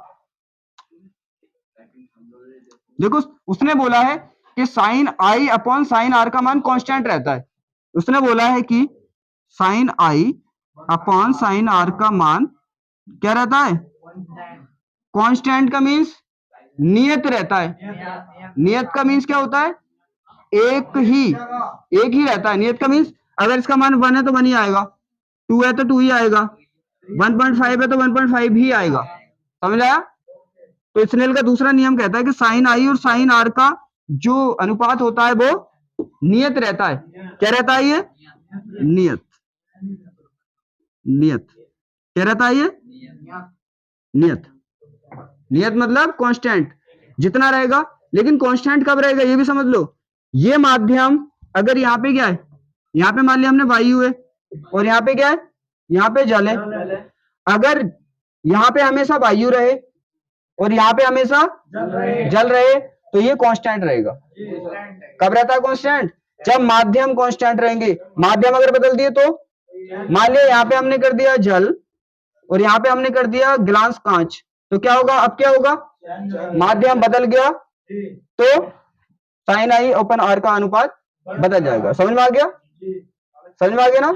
देखो उसने बोला है कि sine I upon sine are का मान कांस्टेंट रहता है। उसने बोला है कि sine I upon sine are का मान क्या रहता है? कांस्टेंट का मीन्स नियत रहता है। नियत का मीन्स क्या होता है? एक ही रहता है। नियत का मीन्स अगर इसका मान 1 है तो 1 ही आएगा, 2 है तो 2 ही आएगा, 1.5 है तो 1.5 ही आएगा। समझ आया? तो स्नेल का दूसरा नियम कहता है कि साइन आई और साइन आर का जो अनुपात होता है वो नियत रहता है। क्या रहता है ये? नियत। क्या रहता है ये? नियत मतलब कांस्टेंट, जितना रहेगा। लेकिन कांस्टेंट कब रहेगा ये भी समझ लो। ये माध्यम अगर यहाँ पे क्या है, यहाँ पे मान लिया हमने वायु है, और यहाँ पे क्या है? यहाँ पे जल है। अगर यहाँ पे हमेशा वायु रहे और यहाँ पे हमेशा जल रहे तो ये कांस्टेंट रहेगा। कब रहता है कांस्टेंट? जब माध्यम कांस्टेंट रहेंगे। माध्यम अगर बदल दिए तो मान लिया यहाँ पे हमने कर दिया जल और यहाँ पे हमने कर दिया गिलास कांच, तो क्या होगा? अब क्या होगा? माध्यम बदल गया तो साइन आई ओपन आर का अनुपात बदल जाएगा। समझ में आ गया? समझ में आ गया ना?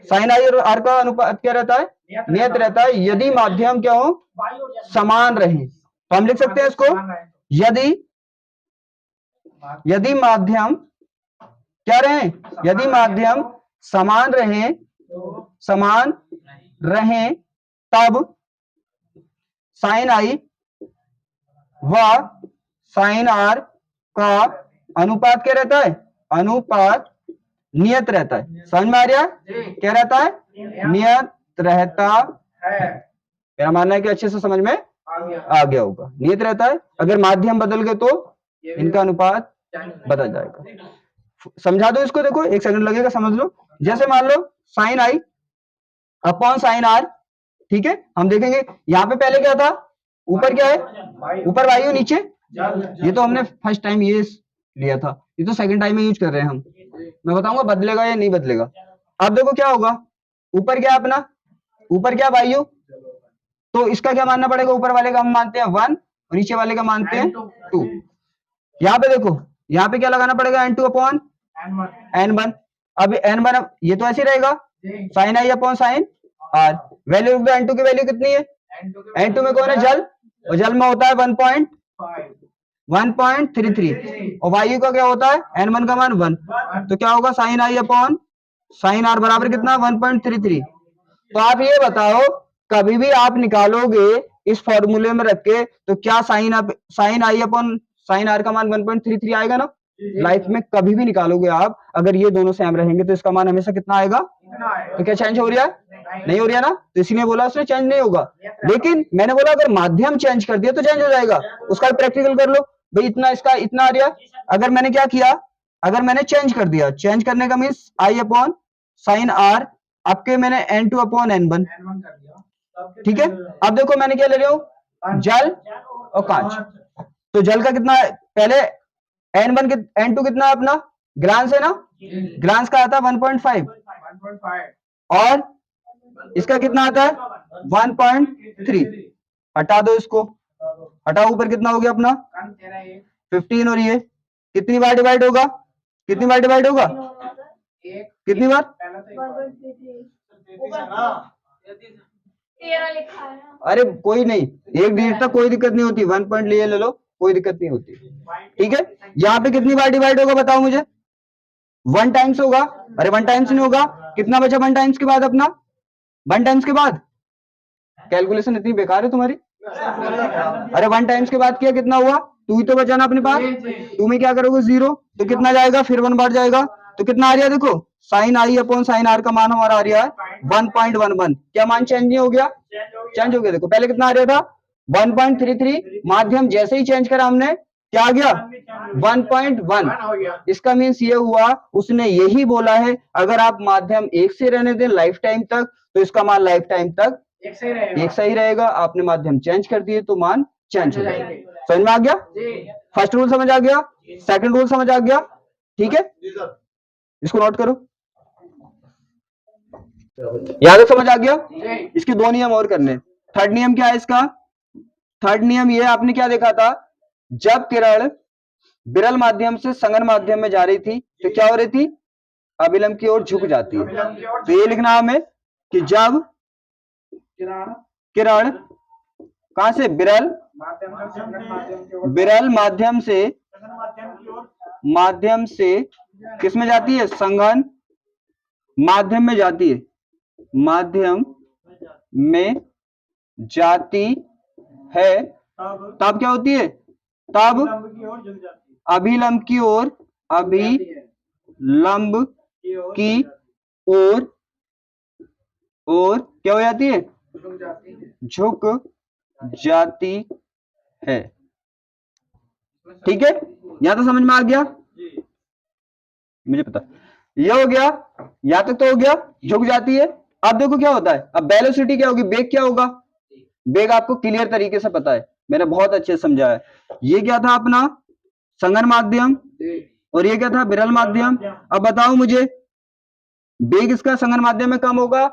साइन आई और आर का अनुपात क्या रहता है? नियत रहता है यदि माध्यम क्या हो? समान रहे। तो हम लिख सकते हैं इसको, यदि माध्यम क्या रहे? यदि माध्यम समान रहे तब साइन आई व साइन आर का अनुपात क्या रहता है? अनुपात नियत रहता है। समझ में आ रहा है? क्या रहता है? नियत रहता है। मेरा मानना है कि अच्छे से समझ में आ गया होगा। नियत रहता है, अगर माध्यम बदल गए तो इनका अनुपात बदल जाएगा। समझा दो इसको, देखो 1 सेकंड लगेगा, समझ लो। जैसे मान लो साइन आई अपॉन साइन आर, ठीक है। हम देखेंगे यहाँ पे पहले क्या था? ऊपर क्या है? ऊपर वायु, नीचे ये तो हमने फर्स्ट टाइम ये लिया था, ये तो सेकंड टाइम में यूज कर रहे हैं हम। मैं बताऊंगा बदलेगा या नहीं बदलेगा। अब देखो क्या होगा, ऊपर क्या अपना? ऊपर क्या वायु, तो इसका क्या मानना पड़ेगा? ऊपर वाले का हम मानते हैं 1 और नीचे वाले का मानते हैं 2। यहाँ पे देखो, यहाँ पे क्या लगाना पड़ेगा? n2 upon n1। अब n1 ये तो ऐसे रहेगा, साइन आई upon sine r. Value n2 की वैल्यू कितनी है? n2 में कौन है? जल, और जल में होता है 1.33 और वायु का क्या होता है? n1 का मान 1। तो क्या होगा? साइन आई अपॉन साइन आर बराबर कितना? 1.33। तो आप ये बताओ, कभी भी आप निकालोगे इस फॉर्मूले में रख के तो क्या sine I upon sine are का मान 1.33 आएगा ना? लाइफ में कभी भी निकालोगे आप, अगर ये दोनों सेम रहेंगे तो इसका मान हमेशा कितना आएगा? तो क्या चेंज हो रहा है? नहीं हो रहा ना? तो इसीलिए बोला उसने चेंज नहीं होगा। लेकिन मैंने बोला अगर माध्यम चेंज कर दिया तो चेंज हो जाएगा। उसका प्रैक्टिकल कर लो भाई। इतना इसका इतना आ रहा, अगर मैंने क्या किया? अगर मैंने चेंज कर दिया, चेंज करने का means i upon sine r, आपके मैंने n2 अपॉन n1, ठीक है। अब देखो मैंने क्या ले रहा हूं? जल और कांच। तो जल का कितना है? पहले n1 n2 कितना है अपना? ग्लास है ना? ग्लास का आता है 1.5 और इसका कितना आता है? 1.3। हटा दो इसको, हटाओ। ऊपर कितना हो गया अपना? 15 और ये कितनी बार डिवाइड होगा? कितनी बार डिवाइड होगा? कितनी बार? अरे कोई नहीं, एक डिजिट तक कोई दिक्कत नहीं होती। 1 पॉइंट ले लो, कोई दिक्कत नहीं होती, ठीक है। यहाँ पे कितनी बार डिवाइड होगा बताओ मुझे? 1 टाइम्स होगा। अरे 1 टाइम्स नहीं होगा, कितना बचा 1 टाइम्स के बाद अपना? 1 टाइम्स के बाद कैलकुलेशन इतनी बेकार है तुम्हारी। अरे 1 टाइम्स के बाद किया कितना हुआ? 2 ही तो बचा ना अपने पास। 2 में क्या करोगे? 0, तो कितना जाएगा? फिर 1 बार जाएगा, तो कितना आ रहा है? देखो sine I upon sine are का मान हमारा आ रहा है 1.11। क्या मान चेंज नहीं हो गया? चेंज हो गया। देखो पहले कितना आ रहा था? 1.33। माध्यम जैसे ही चेंज करा हमने, क्या आ गया? 1.1। इसका मीन्स ये हुआ, उसने यही बोला है अगर आप माध्यम एक से रहने दें लाइफ टाइम तक तो इसका मान लाइफ टाइम तक एक सही रहेगा। आपने माध्यम चेंज कर दिए तो मान चेंज हो जाएगा। समझ में आ गया? फर्स्ट रूल समझ आ गया, सेकंड रूल समझ आ गया, ठीक है। इसको नोट करो, याद है? समझ आ गया? इसके 2 नियम और करने। थर्ड नियम क्या है इसका? थर्ड नियम ये आपने क्या देखा था? जब किरण विरल माध्यम से संगन माध्यम में जा रही थी तो क्या हो रही थी? अभिलंब की ओर झुक जाती है। तो ये लिखना हमें कि जब किरण कहां से? विरल माध्यम से किस में जाती है? संगन माध्यम में जाती है, माध्यम में जाती है, तब क्या होती है? तब अभिलंब की ओर क्या हो जाती है? झुक जाती है, ठीक है। यहां तो समझ में आ गया? मुझे पता ये हो गया, यहां तक तो हो गया, झुक जाती है। अब देखो क्या होता है, अब वेलोसिटी क्या होगी, बेग क्या होगा, बेग आपको क्लियर तरीके से पता है, मैंने बहुत अच्छे से समझाया। ये क्या था अपना संगन माध्यम और ये क्या था विरल माध्यम। अब बताओ मुझे बेग इसका संगन माध्यम में कम होगा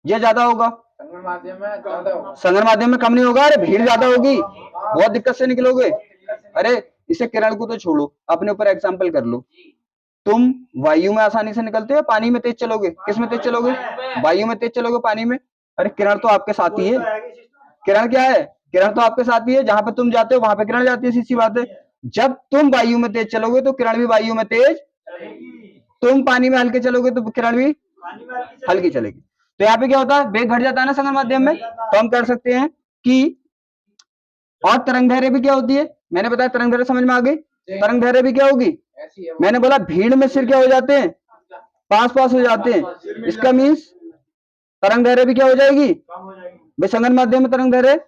या ज्यादा होगा, संगन माध्यम में कम नहीं होगा, अरे भीड़ ज्यादा होगी, बहुत दिक्कत से निकलोगे। अरे इसे किरण को तो छोड़ो, अपने ऊपर एग्जाम्पल कर लो, तुम वायु में आसानी से निकलते हो, पानी में तेज चलोगे, किस में तेज चलोगे, वायु में तेज चलोगे, पानी में। अरे किरण तो आपके साथ ही है, किरण क्या है, किरण तो आपके साथ ही है, जहां पे तुम जाते हो वहां पे किरण जाती है, सीधी बात है। जब तुम वायु में तेज चलोगे तो किरण भी वायु में तेज, तुम पानी में हल्के चलोगे तो किरण भी हल्की चलेगी। तो यहाँ पे क्या होता है, वेग घट जाता है ना संगम माध्यम में, तो हम कर सकते हैं कि, और तरंग दैर्घ्य भी क्या होती है, मैंने बताया तरंग दैर्घ्य समझ में आ गई, तरंग दैर्घ्य भी क्या होगी, मैंने बोला भीड़ में सिर क्या हो जाते हैं, पास पास हो जाते हैं, इसका मीन्स तरंग दैर्घ्य भी क्या हो जाएगी, भाई संगन माध्यम में तरंग दैर्घ्य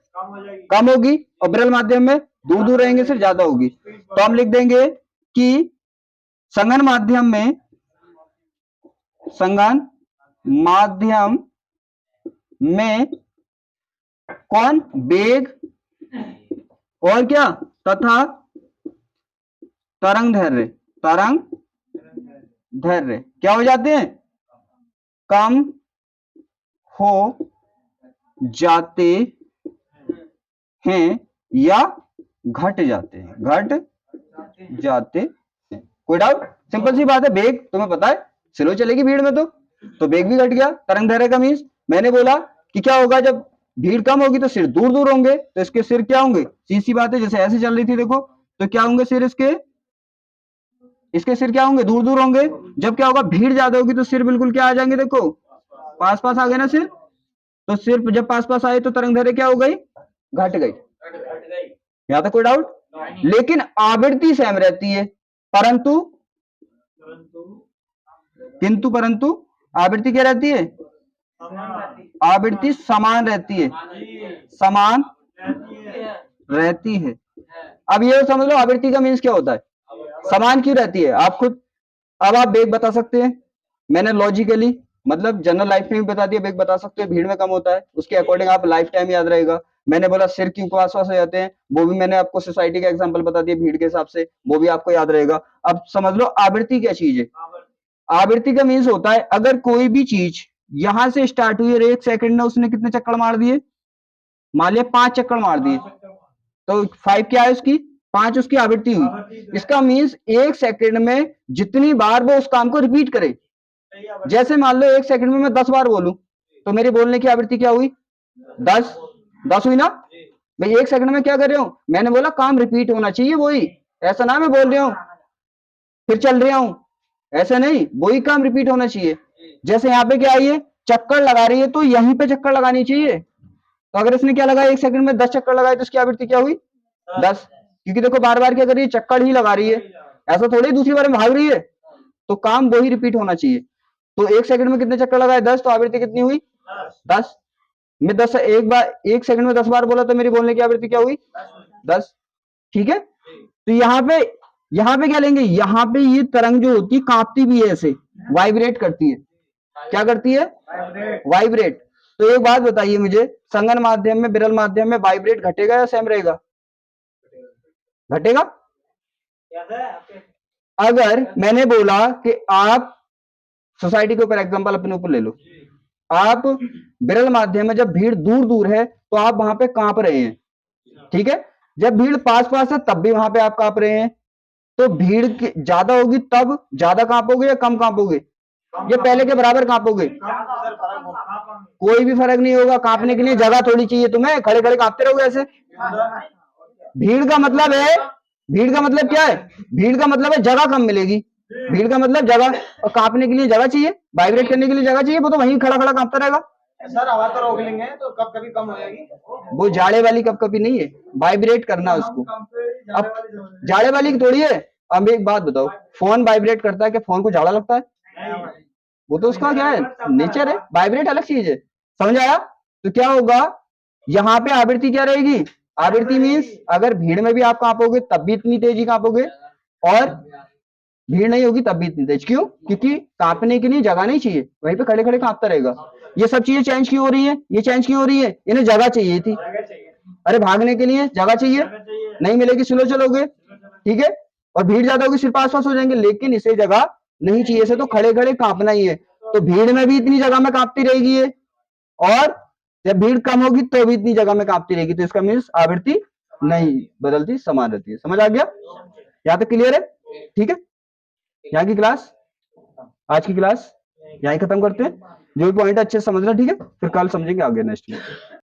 कम होगी और विरल माध्यम में दूर दूर रहेंगे सिर्फ ज्यादा होगी। तो हम लिख देंगे कि संगन माध्यम में, संगन माध्यम में कौन, वेग और क्या, तथा तरंग दैर्घ्य, तरंग दैर्घ्य क्या हो जाते हैं, कम हो जाते हैं या घट जाते हैं, घट जाते हैं। कोई डाउट, सिंपल सी बात है, बेग तुम्हें पता है स्लो चलेगी भीड़ में, तो बेग भी घट गया, तरंग दैर्घ्य का मीन्स मैंने बोला कि क्या होगा, जब भीड़ कम होगी तो सिर दूर दूर होंगे, तो इसके सिर क्या होंगे, सीधी बात है, जैसे ऐसे चल रही थी देखो, तो क्या होंगे सिर इसके, इसके सिर क्या होंगे, दूर दूर होंगे। जब क्या होगा, भीड़ ज्यादा होगी तो सिर बिल्कुल क्या आ जाएंगे, देखो पास पास आ गए ना सिर, तो सिर जब पास पास आए तो तरंग दैर्घ्य क्या हो गई, घट गई। यहां तक कोई डाउट, लेकिन आवृत्ति सेम रहती है, परंतु किंतु परंतु आवृत्ति क्या रहती है, आवृत्ति समान रहती है, समान रहती है। अब ये समझ लो आवृत्ति का मीन्स क्या होता है, समान क्यों रहती है, आप खुद, अब आप वेग बता सकते हैं, मैंने लॉजिकली मतलब जनरल लाइफ में भी बता दिया, वेग बता सकते हैं, भीड़ में कम होता है, उसके अकॉर्डिंग आप लाइफ टाइम याद रहेगा। मैंने बोला सिर क्यों पास पास हो जाते हैं, वो भी मैंने आपको सोसाइटी का एग्जांपल बता दिया भीड़ के हिसाब से, वो भी आपको याद रहेगा। अब समझ लो आवृत्ति क्या चीज है, आवृत्ति का मीन्स होता है अगर कोई भी चीज यहां से स्टार्ट हुई और 1 सेकंड में उसने कितने चक्कर मार दिए, मान लिया 5 चक्कर मार दिए, तो 5 क्या है उसकी, 5 उसकी आवृत्ति हुई। इसका मीन्स 1 सेकंड में जितनी बार वो उस काम को रिपीट करे, जैसे मान लो 1 सेकंड में मैं 10 बार बोलूं तो मेरी बोलने की आवृत्ति क्या हुई, 10, 10 हुई ना भाई। 1 सेकंड में क्या कर रहे हो, मैंने बोला काम रिपीट होना चाहिए, वही, ऐसा ना मैं बोल रहा हूं फिर चल रहा हूं, ऐसा नहीं, वही काम रिपीट होना चाहिए। जैसे यहाँ पे क्या आई है, चक्कर लगा रही है तो यहीं पे चक्कर लगानी चाहिए, तो अगर इसने क्या लगाया 1 सेकंड में 10 चक्कर लगाए तो इसकी आवृत्ति क्या हुई, 10, क्योंकि देखो बार बार क्या कर रही है, चक्कर ही लगा रही है, ऐसा थोड़ी दूसरी बार में भाग रही है, तो काम वही रिपीट होना चाहिए। तो 1 सेकंड में कितने चक्कर लगाए, 10, तो आवृत्ति कितनी हुई, 10। मैं 10 एक बार 1 सेकंड में 10 बार बोला तो मेरी बोलने की आवृत्ति क्या हुई, 10। ठीक है, तो यहाँ पे क्या लेंगे, यहाँ पे ये तरंग जो होती है कांपती भी है, ऐसे वाइब्रेट करती है, क्या करती है, वाइब्रेट। तो एक बात बताइए मुझे, संगन माध्यम में विरल माध्यम में वाइब्रेट घटेगा या सेम रहेगा, घटेगा। अगर मैंने बोला कि आप सोसाइटी के ऊपर एग्जांपल अपने ऊपर ले लो, आप विरल माध्यम में जब भीड़ दूर दूर है तो आप वहां पे कांप रहे हैं, ठीक है, जब भीड़ पास पास है तब भी वहां पे आप कांप रहे हैं, तो भीड़ ज्यादा होगी तब ज्यादा कांपोगे या कम कांपोगे, ये पहले के बराबर कांपोगे, कोई भी फर्क नहीं होगा, कांपने के लिए जगह थोड़ी चाहिए तुम्हें, खड़े खड़े कांपते रहोगे ऐसे। भीड़ का मतलब है, भीड़ का मतलब क्या है, भीड़ का मतलब है जगह कम मिलेगी, भीड़ का मतलब जगह, और कांपने के लिए जगह चाहिए, वाइब्रेट करने के लिए जगह चाहिए, वो तो वहीं खड़ा खड़ा कांपता रहेगा। सर आवाज तो रोक लेंगे तो कब कभी कम हो जाएगी, वो जाड़े वाली कब कभी नहीं है, वाइब्रेट करना उसको, अब जाड़े वाली की थोड़ी है। अब एक बात बताओ, फोन वाइब्रेट करता है क्या, फोन को जाड़ा लगता है, वो तो उसका क्या है, नेचर है, वाइब्रेट अलग चीज है, समझ आया। तो क्या होगा, यहाँ पे आवृत्ति क्या रहेगी, आवृत्ति मीन्स अगर भीड़ में भी आप कांपोगे तब भी इतनी तेजी कांपोगे, और भीड़ नहीं होगी तब भी इतनी तेज, क्यों? क्योंकि कांपने के लिए जगह नहीं चाहिए, वहीं पे खड़े खड़े कांपता रहेगा। ये सब चीजें चेंज क्यों हो रही है? ये चेंज क्यों हो रही है? इन्हें जगह चाहिए थी। अरे भागने के लिए जगह चाहिए, नहीं मिलेगी स्लो चलोगे, ठीक है, और भीड़ ज्यादा होगी सिर्फ आसपास हो जाएंगे, लेकिन इसे जगह नहीं चाहिए, इसे तो खड़े खड़े कांपना ही है। तो भीड़ में भी इतनी जगह में कांपती रहेगी ये, और जब भीड़ कम होगी तो भी इतनी जगह में कांपती रहेगी। तो इसका मीन्स आवृत्ति नहीं बदलती, समान रहती है। समझ आ गया? यहाँ तक क्लियर है? ठीक है, यहाँ की क्लास, आज की क्लास यहीं खत्म करते हैं। जो भी पॉइंट अच्छे से समझना, ठीक है, फिर कल समझेंगे आगे नेक्स्ट में।